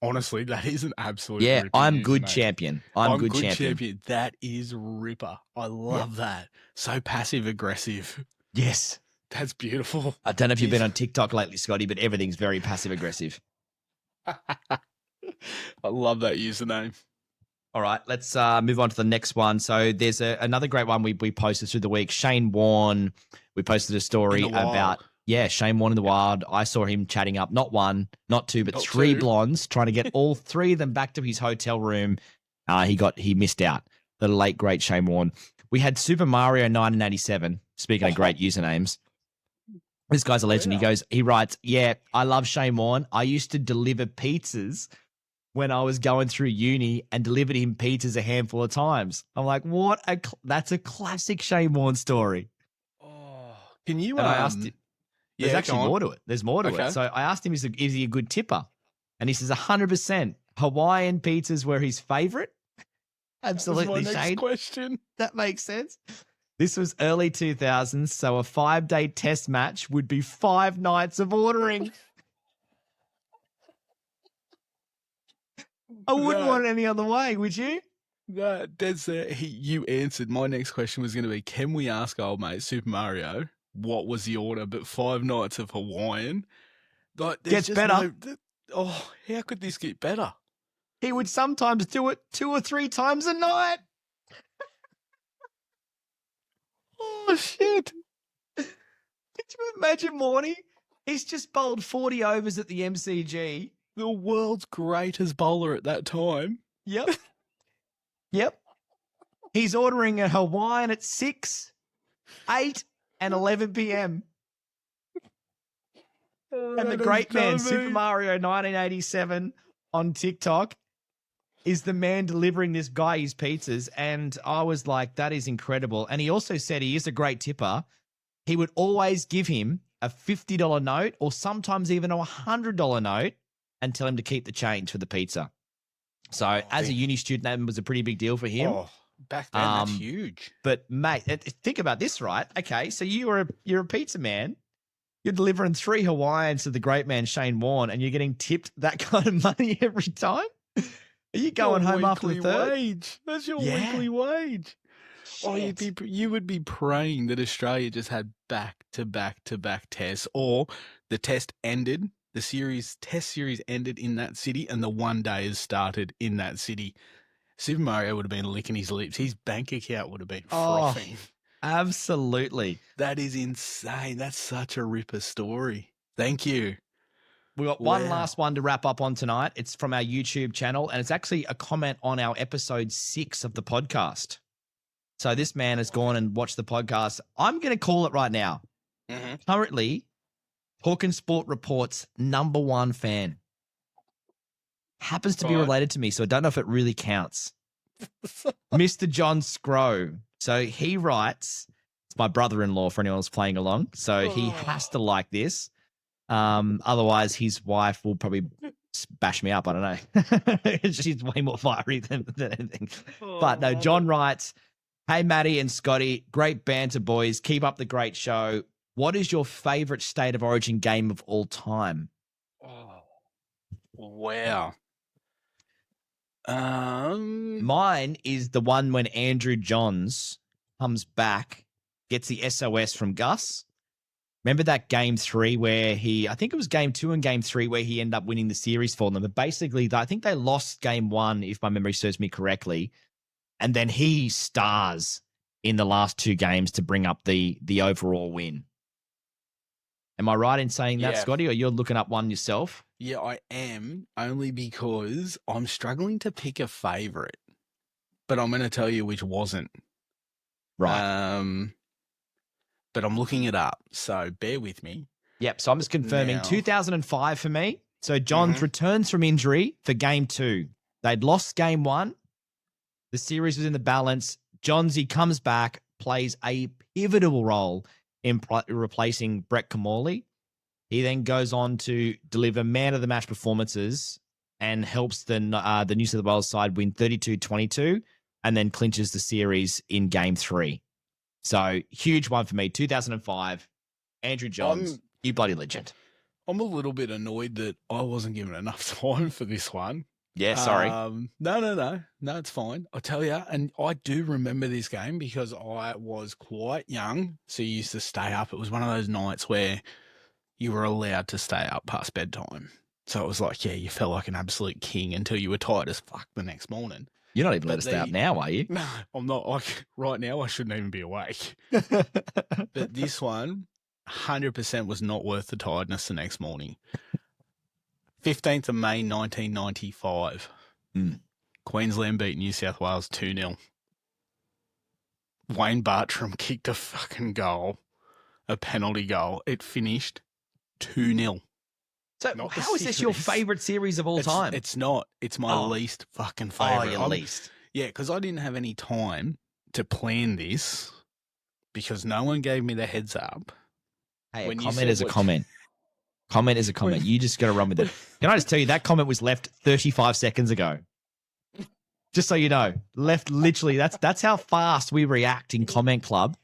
[SPEAKER 4] Honestly, that is an absolute.
[SPEAKER 3] Yeah,
[SPEAKER 4] ripper
[SPEAKER 3] I'm
[SPEAKER 4] username.
[SPEAKER 3] Good Champion. I'm good champion.
[SPEAKER 4] That is ripper. I love that. So passive aggressive.
[SPEAKER 3] Yes,
[SPEAKER 4] that's beautiful.
[SPEAKER 3] I don't know if you've been on TikTok lately, Scotty, but everything's very passive aggressive.
[SPEAKER 4] I love that username.
[SPEAKER 3] All right, let's move on to the next one. So there's another great one we posted through the week. Shane Warne, we posted a story about, Shane Warne in the wild. I saw him chatting up not one, not two, but three blondes, trying to get all three of them back to his hotel room. He missed out. The late, great Shane Warne. We had Super Mario 1987, speaking of great usernames. This guy's a legend.
[SPEAKER 4] Yeah.
[SPEAKER 3] He writes, yeah, I love Shane Warne. I used to deliver pizzas when I was going through uni and delivered him pizzas a handful of times. I'm like, that's a classic Shane Warne story.
[SPEAKER 4] Oh, can you?
[SPEAKER 3] And I asked him, there's actually more to it. There's more to
[SPEAKER 4] Okay.
[SPEAKER 3] it. So I asked him, is he a good tipper? And he says 100%. Hawaiian pizzas were his favorite. Absolutely,
[SPEAKER 4] that was my
[SPEAKER 3] Shane.
[SPEAKER 4] next question.
[SPEAKER 3] That makes sense. This was early 2000s, so a 5-day test match would be 5 nights of ordering. I wouldn't want it any other way, would you?
[SPEAKER 4] No, you answered. My next question was going to be, can we ask old mate Super Mario what was the order? But 5 nights of Hawaiian. Like,
[SPEAKER 3] Gets better.
[SPEAKER 4] How could this get better?
[SPEAKER 3] He would sometimes do it 2 or 3 times a night.
[SPEAKER 4] Oh, shit.
[SPEAKER 3] Could you imagine, Morny? He's just bowled 40 overs at the MCG.
[SPEAKER 4] The world's greatest bowler at that time.
[SPEAKER 3] Yep. Yep. He's ordering a Hawaiian at 6, 8, and 11 p.m. And the great man, Super Mario 1987 on TikTok, is the man delivering this guy his pizzas. And I was like, that is incredible. And he also said he is a great tipper. He would always give him a $50 note or sometimes even a $100 note and tell him to keep the change for the pizza. So as a uni student, that was a pretty big deal for him.
[SPEAKER 4] Oh, back then, that's huge.
[SPEAKER 3] But mate, think about this, right? Okay, so you're a pizza man. You're delivering 3 Hawaiians to the great man Shane Warne, and you're getting tipped that kind of money every time. Are you going home after the third?
[SPEAKER 4] Wage. That's your weekly wage.
[SPEAKER 3] Shit.
[SPEAKER 4] Oh, you would be praying that Australia just had back to back tests, or the test ended. The test series ended in that city, and the one day has started in that city. Super Mario would have been licking his lips. His bank account would have been frothing.
[SPEAKER 3] Absolutely.
[SPEAKER 4] That is insane. That's such a ripper story. Thank you.
[SPEAKER 3] We got one last one to wrap up on tonight. It's from our YouTube channel, and it's actually a comment on our episode 6 of the podcast. So this man has gone and watched the podcast. I'm going to call it right now.
[SPEAKER 4] Mm-hmm.
[SPEAKER 3] Currently, Talking Sport Report's #1 fan. Happens to be related to me, so I don't know if it really counts. Mr. John Scrow. So he writes, it's my brother-in-law for anyone who's playing along, so he has to like this. Otherwise, his wife will probably bash me up. I don't know. She's way more fiery than anything. But no, John writes, "Hey, Matty and Scotty, great banter, boys. Keep up the great show. What is your favorite State of Origin game of all time?"
[SPEAKER 4] Oh, wow.
[SPEAKER 3] Mine is the one when Andrew Johns comes back, gets the SOS from Gus. Remember that game 3 where I think it was game 2 and game 3 where he ended up winning the series for them. But basically, I think they lost game 1, if my memory serves me correctly. And then he stars in the last 2 games to bring up the overall win. Am I right in saying that, Scotty, or you're looking up one yourself?
[SPEAKER 4] Yeah, I am, only because I'm struggling to pick a favourite. But I'm going to tell you which wasn't.
[SPEAKER 3] Right.
[SPEAKER 4] But I'm looking it up, so bear with me.
[SPEAKER 3] Yep, so I'm just confirming 2005 for me. So Johns returns from injury for game 2. They'd lost game 1. The series was in the balance. Johnsy comes back, plays a pivotal role in replacing Brett Kamali. He then goes on to deliver man-of-the-match performances and helps the New South Wales side win 32-22 and then clinches the series in game 3. So, huge one for me. 2005, Andrew Johns, you bloody legend.
[SPEAKER 4] I'm a little bit annoyed that I wasn't given enough time for this one.
[SPEAKER 3] Yeah, sorry.
[SPEAKER 4] No, it's fine. I'll tell you, and I do remember this game because I was quite young, so you used to stay up. It was one of those nights where you were allowed to stay up past bedtime. So it was like, yeah, you felt like an absolute king until you were tired as fuck the next morning.
[SPEAKER 3] You're not even let us stay up now, are you?
[SPEAKER 4] No, I'm not. Like, right now, I shouldn't even be awake. But this one, 100% was not worth the tiredness the next morning. 15th of May, 1995. Queensland beat New South Wales 2-0. Wayne Bartram kicked a fucking goal, a penalty goal. It finished 2-0.
[SPEAKER 3] So how is this your favourite series of all time?
[SPEAKER 4] It's not. It's my least fucking favourite.
[SPEAKER 3] Oh, your least.
[SPEAKER 4] Yeah, because I didn't have any time to plan this because no one gave me the heads up.
[SPEAKER 3] Hey, a comment is a comment. Comment is a comment. You just got to run with it. Can I just tell you, that comment was left 35 seconds ago. Just so you know. Left literally. That's how fast we react in Comment Club.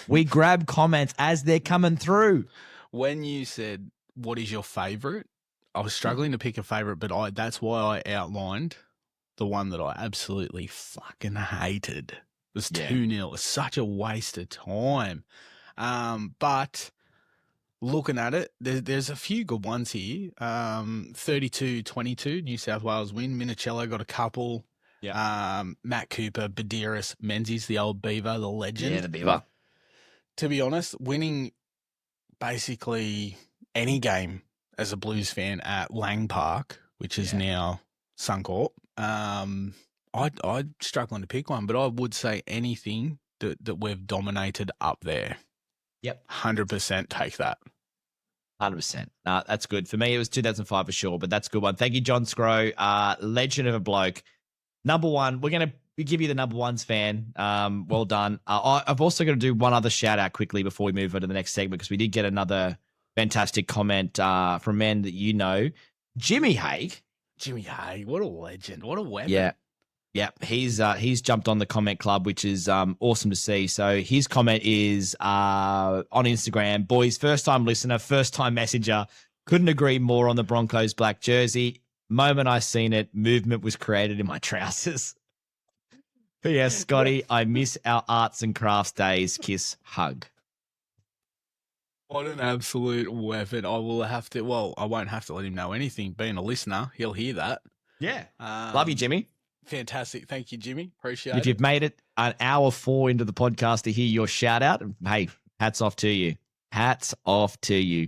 [SPEAKER 3] We grab comments as they're coming through.
[SPEAKER 4] When you said, what is your favourite? I was struggling to pick a favourite, but that's why I outlined the one that I absolutely fucking hated. It was 2-0. It was such a waste of time. But looking at it, there's a few good ones here. 32-22, New South Wales win. Minicello got a couple.
[SPEAKER 3] Yeah.
[SPEAKER 4] Matt Cooper, Badiris, Menzies, the old Beaver, the legend.
[SPEAKER 3] Yeah, the Beaver.
[SPEAKER 4] To be honest, winning basically any game as a Blues fan at Lang Park, which is now Suncorp, I'm struggling to pick one, but I would say anything that we've dominated up there.
[SPEAKER 3] Yep.
[SPEAKER 4] 100% take that.
[SPEAKER 3] 100%. That's good. For me, it was 2005 for sure, but that's a good one. Thank you, John Scrow. Legend of a bloke. Number one, we're going to give you the number ones fan. Well done. I've also got to do one other shout out quickly before we move on to the next segment because we did get another fantastic comment from a man that you know, Jimmy Haig.
[SPEAKER 4] Jimmy Haig, what a legend. What a weapon.
[SPEAKER 3] Yeah. He's jumped on the comment club, which is awesome to see. So his comment is on Instagram, boys, first time listener, first time messenger. Couldn't agree more on the Broncos black jersey. Moment I seen it, movement was created in my trousers. P.S. Scotty, I miss our arts and crafts days. Kiss, hug.
[SPEAKER 4] What an absolute weapon. I won't have to let him know anything. Being a listener, he'll hear that.
[SPEAKER 3] Yeah. Love you, Jimmy.
[SPEAKER 4] Fantastic. Thank you, Jimmy. Appreciate it.
[SPEAKER 3] If you've made it an hour 4 into the podcast to hear your shout out, hey, hats off to you. Hats off to you.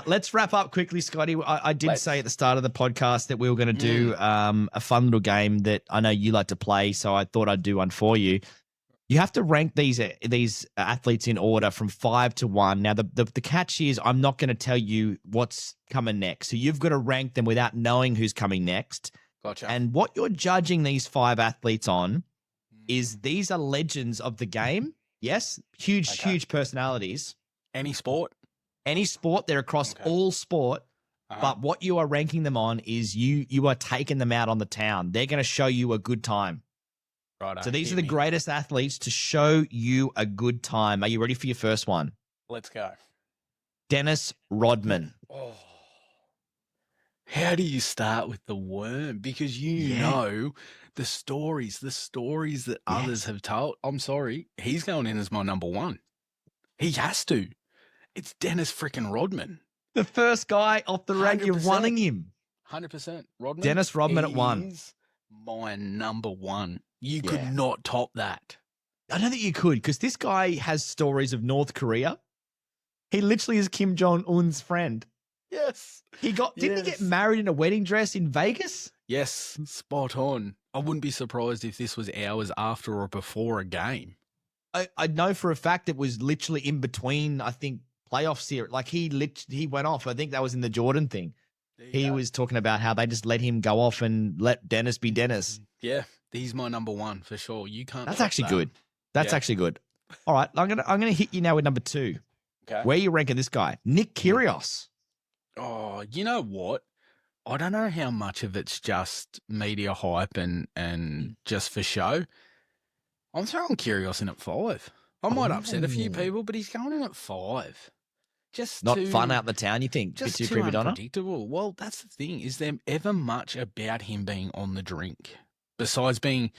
[SPEAKER 3] Let's wrap up quickly, Scotty. I did say at the start of the podcast that we were going to do a fun little game that I know you like to play, so I thought I'd do one for you. You have to rank these athletes in order from 5 to 1. Now, the catch is I'm not going to tell you what's coming next, so you've got to rank them without knowing who's coming next.
[SPEAKER 4] Gotcha.
[SPEAKER 3] And what you're judging these 5 athletes on is these are legends of the game. Yes, huge personalities.
[SPEAKER 4] Any sport?
[SPEAKER 3] Any sport, they're across all sport. But what you are ranking them on is you are taking them out on the town. They're going to show you a good time.
[SPEAKER 4] Right.
[SPEAKER 3] So these are the greatest athletes to show you a good time. Are you ready for your first one?
[SPEAKER 4] Let's go.
[SPEAKER 3] Dennis Rodman.
[SPEAKER 4] Oh. How do you start with the worm? Because you know the stories that others have told. I'm sorry, he's going in as my number one. He has to. It's Dennis freaking Rodman.
[SPEAKER 3] The first guy off the rank, you're wanting him.
[SPEAKER 4] 100%. Rodman.
[SPEAKER 3] Dennis Rodman at one.
[SPEAKER 4] Is my number one. You could not top that.
[SPEAKER 3] I don't think you could, because this guy has stories of North Korea. He literally is Kim Jong-un's friend.
[SPEAKER 4] Yes.
[SPEAKER 3] Didn't he get married in a wedding dress in Vegas?
[SPEAKER 4] Yes, spot on. I wouldn't be surprised if this was hours after or before a game.
[SPEAKER 3] I know for a fact it was literally in between, I think, playoff series. Like he went off. I think that was in the Jordan thing. He was talking about how they just let him go off and let Dennis be Dennis.
[SPEAKER 4] Yeah, he's my number one for sure. You can't.
[SPEAKER 3] That's actually good. That's actually good. All right, I'm gonna hit you now with number two.
[SPEAKER 4] Okay.
[SPEAKER 3] Where are you ranking this guy? Nick Kyrgios.
[SPEAKER 4] Oh, you know what? I don't know how much of it's just media hype and just for show. I'm throwing Kyrgios in at 5. I might upset a few people, but he's going in at 5. Just
[SPEAKER 3] Not fun out in the town, you think?
[SPEAKER 4] Just
[SPEAKER 3] Bit too
[SPEAKER 4] too
[SPEAKER 3] prima donna?
[SPEAKER 4] unpredictable. Well, that's the thing. Is there ever much about him being on the drink besides being,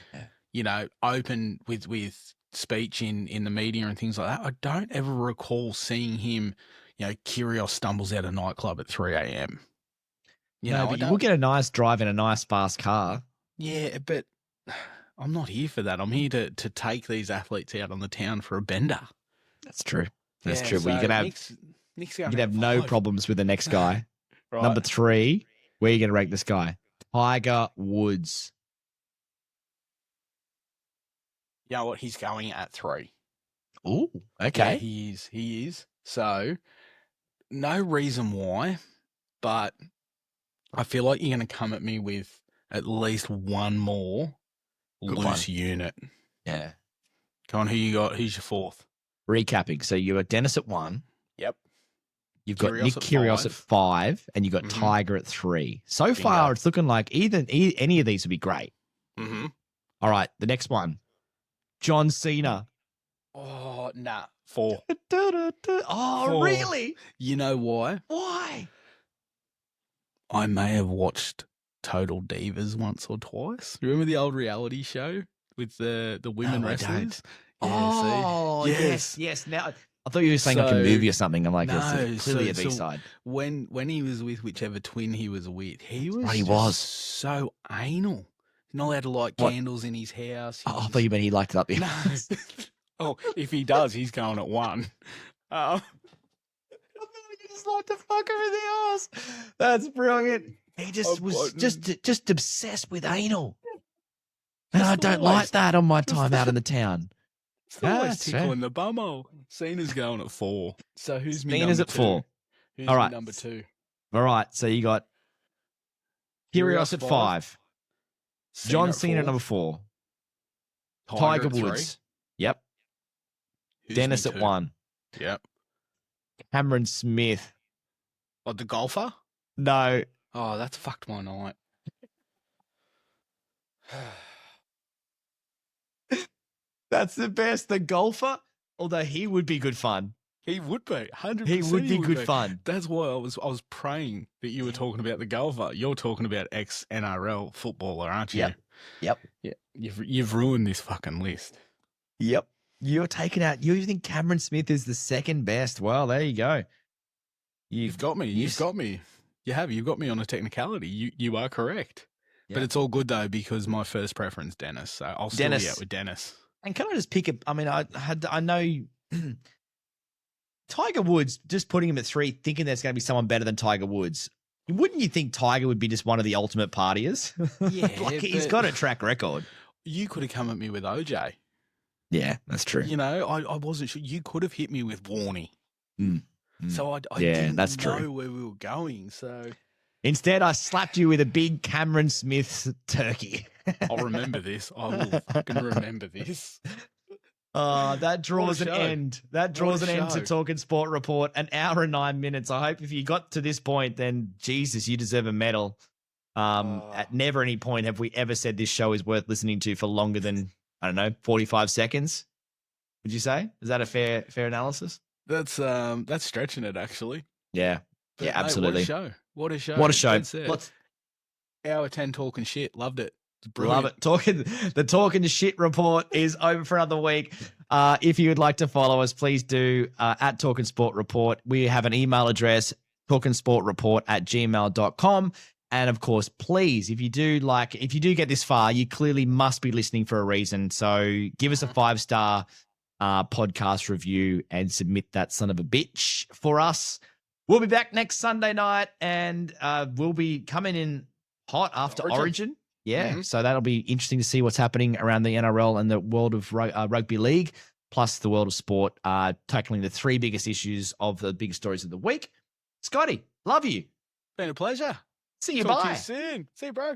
[SPEAKER 4] open with speech in the media and things like that? I don't ever recall seeing him. Kyrgios stumbles out of nightclub at 3 a.m.
[SPEAKER 3] But you will get a nice drive in a nice fast car.
[SPEAKER 4] Yeah, but I'm not here for that. I'm here to take these athletes out on the town for a bender.
[SPEAKER 3] That's true. That's true.
[SPEAKER 4] So
[SPEAKER 3] Well, you can have no problems with the next guy.
[SPEAKER 4] Right.
[SPEAKER 3] Number 3, where are you going to rank this guy? Tiger Woods.
[SPEAKER 4] You know what? He's going at 3.
[SPEAKER 3] Ooh, okay.
[SPEAKER 4] Yeah, he is. So, no reason why, but I feel like you're going to come at me with at least one more loose unit.
[SPEAKER 3] Yeah.
[SPEAKER 4] Come on, who you got? Who's your 4th?
[SPEAKER 3] Recapping. So you got Dennis at 1.
[SPEAKER 4] Yep.
[SPEAKER 3] You've got
[SPEAKER 4] Kyrgios
[SPEAKER 3] Nick
[SPEAKER 4] at
[SPEAKER 3] Kyrgios
[SPEAKER 4] 5.
[SPEAKER 3] at 5, and you've got Tiger at 3. So
[SPEAKER 4] Bingo.
[SPEAKER 3] far, it's looking like any of these would be great.
[SPEAKER 4] Mm-hmm.
[SPEAKER 3] All right, the next one. John Cena.
[SPEAKER 4] Oh, nah. 4.
[SPEAKER 3] Oh,
[SPEAKER 4] 4.
[SPEAKER 3] really?
[SPEAKER 4] You know why?
[SPEAKER 3] Why?
[SPEAKER 4] I may have watched Total Divas once or twice. Remember the old reality show with the women
[SPEAKER 3] No, I
[SPEAKER 4] wrestlers?
[SPEAKER 3] don't.
[SPEAKER 4] Yeah,
[SPEAKER 3] Oh,
[SPEAKER 4] see?
[SPEAKER 3] yes. Now, I thought you were saying like a movie or something. I'm like,
[SPEAKER 4] No,
[SPEAKER 3] it's clearly
[SPEAKER 4] so-
[SPEAKER 3] a B-side.
[SPEAKER 4] When he was with whichever twin he was with, he was
[SPEAKER 3] Right, he
[SPEAKER 4] just
[SPEAKER 3] was.
[SPEAKER 4] so anal. Not allowed to light
[SPEAKER 3] What?
[SPEAKER 4] candles in his house.
[SPEAKER 3] Oh, I thought you meant he liked it up there.
[SPEAKER 4] No. Oh, if he does, he's going at 1.
[SPEAKER 3] I just like to fuck her in the ass. That's brilliant. He just was just obsessed with anal. And I don't like that on my time out in the town.
[SPEAKER 4] It's always
[SPEAKER 3] that's fair.
[SPEAKER 4] tickling the bumhole. Cena's going at 4. So who's me
[SPEAKER 3] Cena's
[SPEAKER 4] number
[SPEAKER 3] at
[SPEAKER 4] 2?
[SPEAKER 3] 4.
[SPEAKER 4] Who's
[SPEAKER 3] All
[SPEAKER 4] me
[SPEAKER 3] right.
[SPEAKER 4] number 2?
[SPEAKER 3] All right, so you got Kyrgios at 5. John Cena at number 4. Tiger
[SPEAKER 4] at 3.
[SPEAKER 3] Woods. Yep.
[SPEAKER 4] Who's
[SPEAKER 3] Dennis
[SPEAKER 4] me
[SPEAKER 3] at
[SPEAKER 4] 2?
[SPEAKER 3] 1.
[SPEAKER 4] Yep.
[SPEAKER 3] Cameron Smith.
[SPEAKER 4] Oh, the golfer?
[SPEAKER 3] No.
[SPEAKER 4] Oh, that's fucked my night.
[SPEAKER 3] That's the best. The golfer, although he would be good fun.
[SPEAKER 4] He would be 100%.
[SPEAKER 3] He would be good fun.
[SPEAKER 4] That's why I was praying that you were talking about the golfer. You're talking about ex NRL footballer, aren't you?
[SPEAKER 3] Yep.
[SPEAKER 4] Yeah. You've ruined this fucking list.
[SPEAKER 3] Yep. You're taking out. You think Cameron Smith is the second best? Well, there you go.
[SPEAKER 4] You've got me. You've got me. You've got me on a technicality. You are correct.
[SPEAKER 3] Yeah.
[SPEAKER 4] But it's all good though because my first preference, Dennis. So I'll still be out with Dennis.
[SPEAKER 3] And can I just pick it? I mean, I know Tiger Woods. Just putting him at 3, thinking there's going to be someone better than Tiger Woods. Wouldn't you think Tiger would be just one of the ultimate partiers?
[SPEAKER 4] Yeah,
[SPEAKER 3] like he's got a track record.
[SPEAKER 4] You could have come at me with OJ.
[SPEAKER 3] Yeah, that's true.
[SPEAKER 4] I wasn't sure. You could have hit me with Warney. So I
[SPEAKER 3] Yeah,
[SPEAKER 4] didn't
[SPEAKER 3] that's
[SPEAKER 4] know
[SPEAKER 3] true.
[SPEAKER 4] where we were going. So
[SPEAKER 3] Instead, I slapped you with a big Cameron Smith turkey.
[SPEAKER 4] I'll remember this. I will fucking remember this.
[SPEAKER 3] That draws an
[SPEAKER 4] show.
[SPEAKER 3] end. That draws an
[SPEAKER 4] What a
[SPEAKER 3] end to
[SPEAKER 4] show.
[SPEAKER 3] Talking Sport Report. An hour and 9 minutes. I hope if you got to this point, then Jesus, you deserve a medal. At never any point have we ever said this show is worth listening to for longer than, I don't know, 45 seconds. Would you say? Is that a fair analysis?
[SPEAKER 4] That's stretching it actually.
[SPEAKER 3] Yeah.
[SPEAKER 4] But,
[SPEAKER 3] Yeah,
[SPEAKER 4] mate,
[SPEAKER 3] absolutely.
[SPEAKER 4] What a show.
[SPEAKER 3] What a show.
[SPEAKER 4] That's it.
[SPEAKER 3] Let's-
[SPEAKER 4] Hour 10 talking shit. Loved it. It's
[SPEAKER 3] Love
[SPEAKER 4] brilliant.
[SPEAKER 3] it. The Talking Shit Report is over for another week. If you would like to follow us, please do at Talking Sport Report. We have an email address, talkingsportreport@gmail.com. And of course, please, if you do get this far, you clearly must be listening for a reason. So give us a 5-star podcast review and submit that son of a bitch for us. We'll be back next Sunday night, and we'll be coming in hot after Origin. Yeah, So that'll be interesting to see what's happening around the NRL and the world of rugby league, plus the world of sport, tackling the 3 biggest issues of the big stories of the week. Scotty, love you.
[SPEAKER 4] Been a pleasure.
[SPEAKER 3] See you.
[SPEAKER 4] Talk to
[SPEAKER 3] Bye.
[SPEAKER 4] you soon. See you, bro.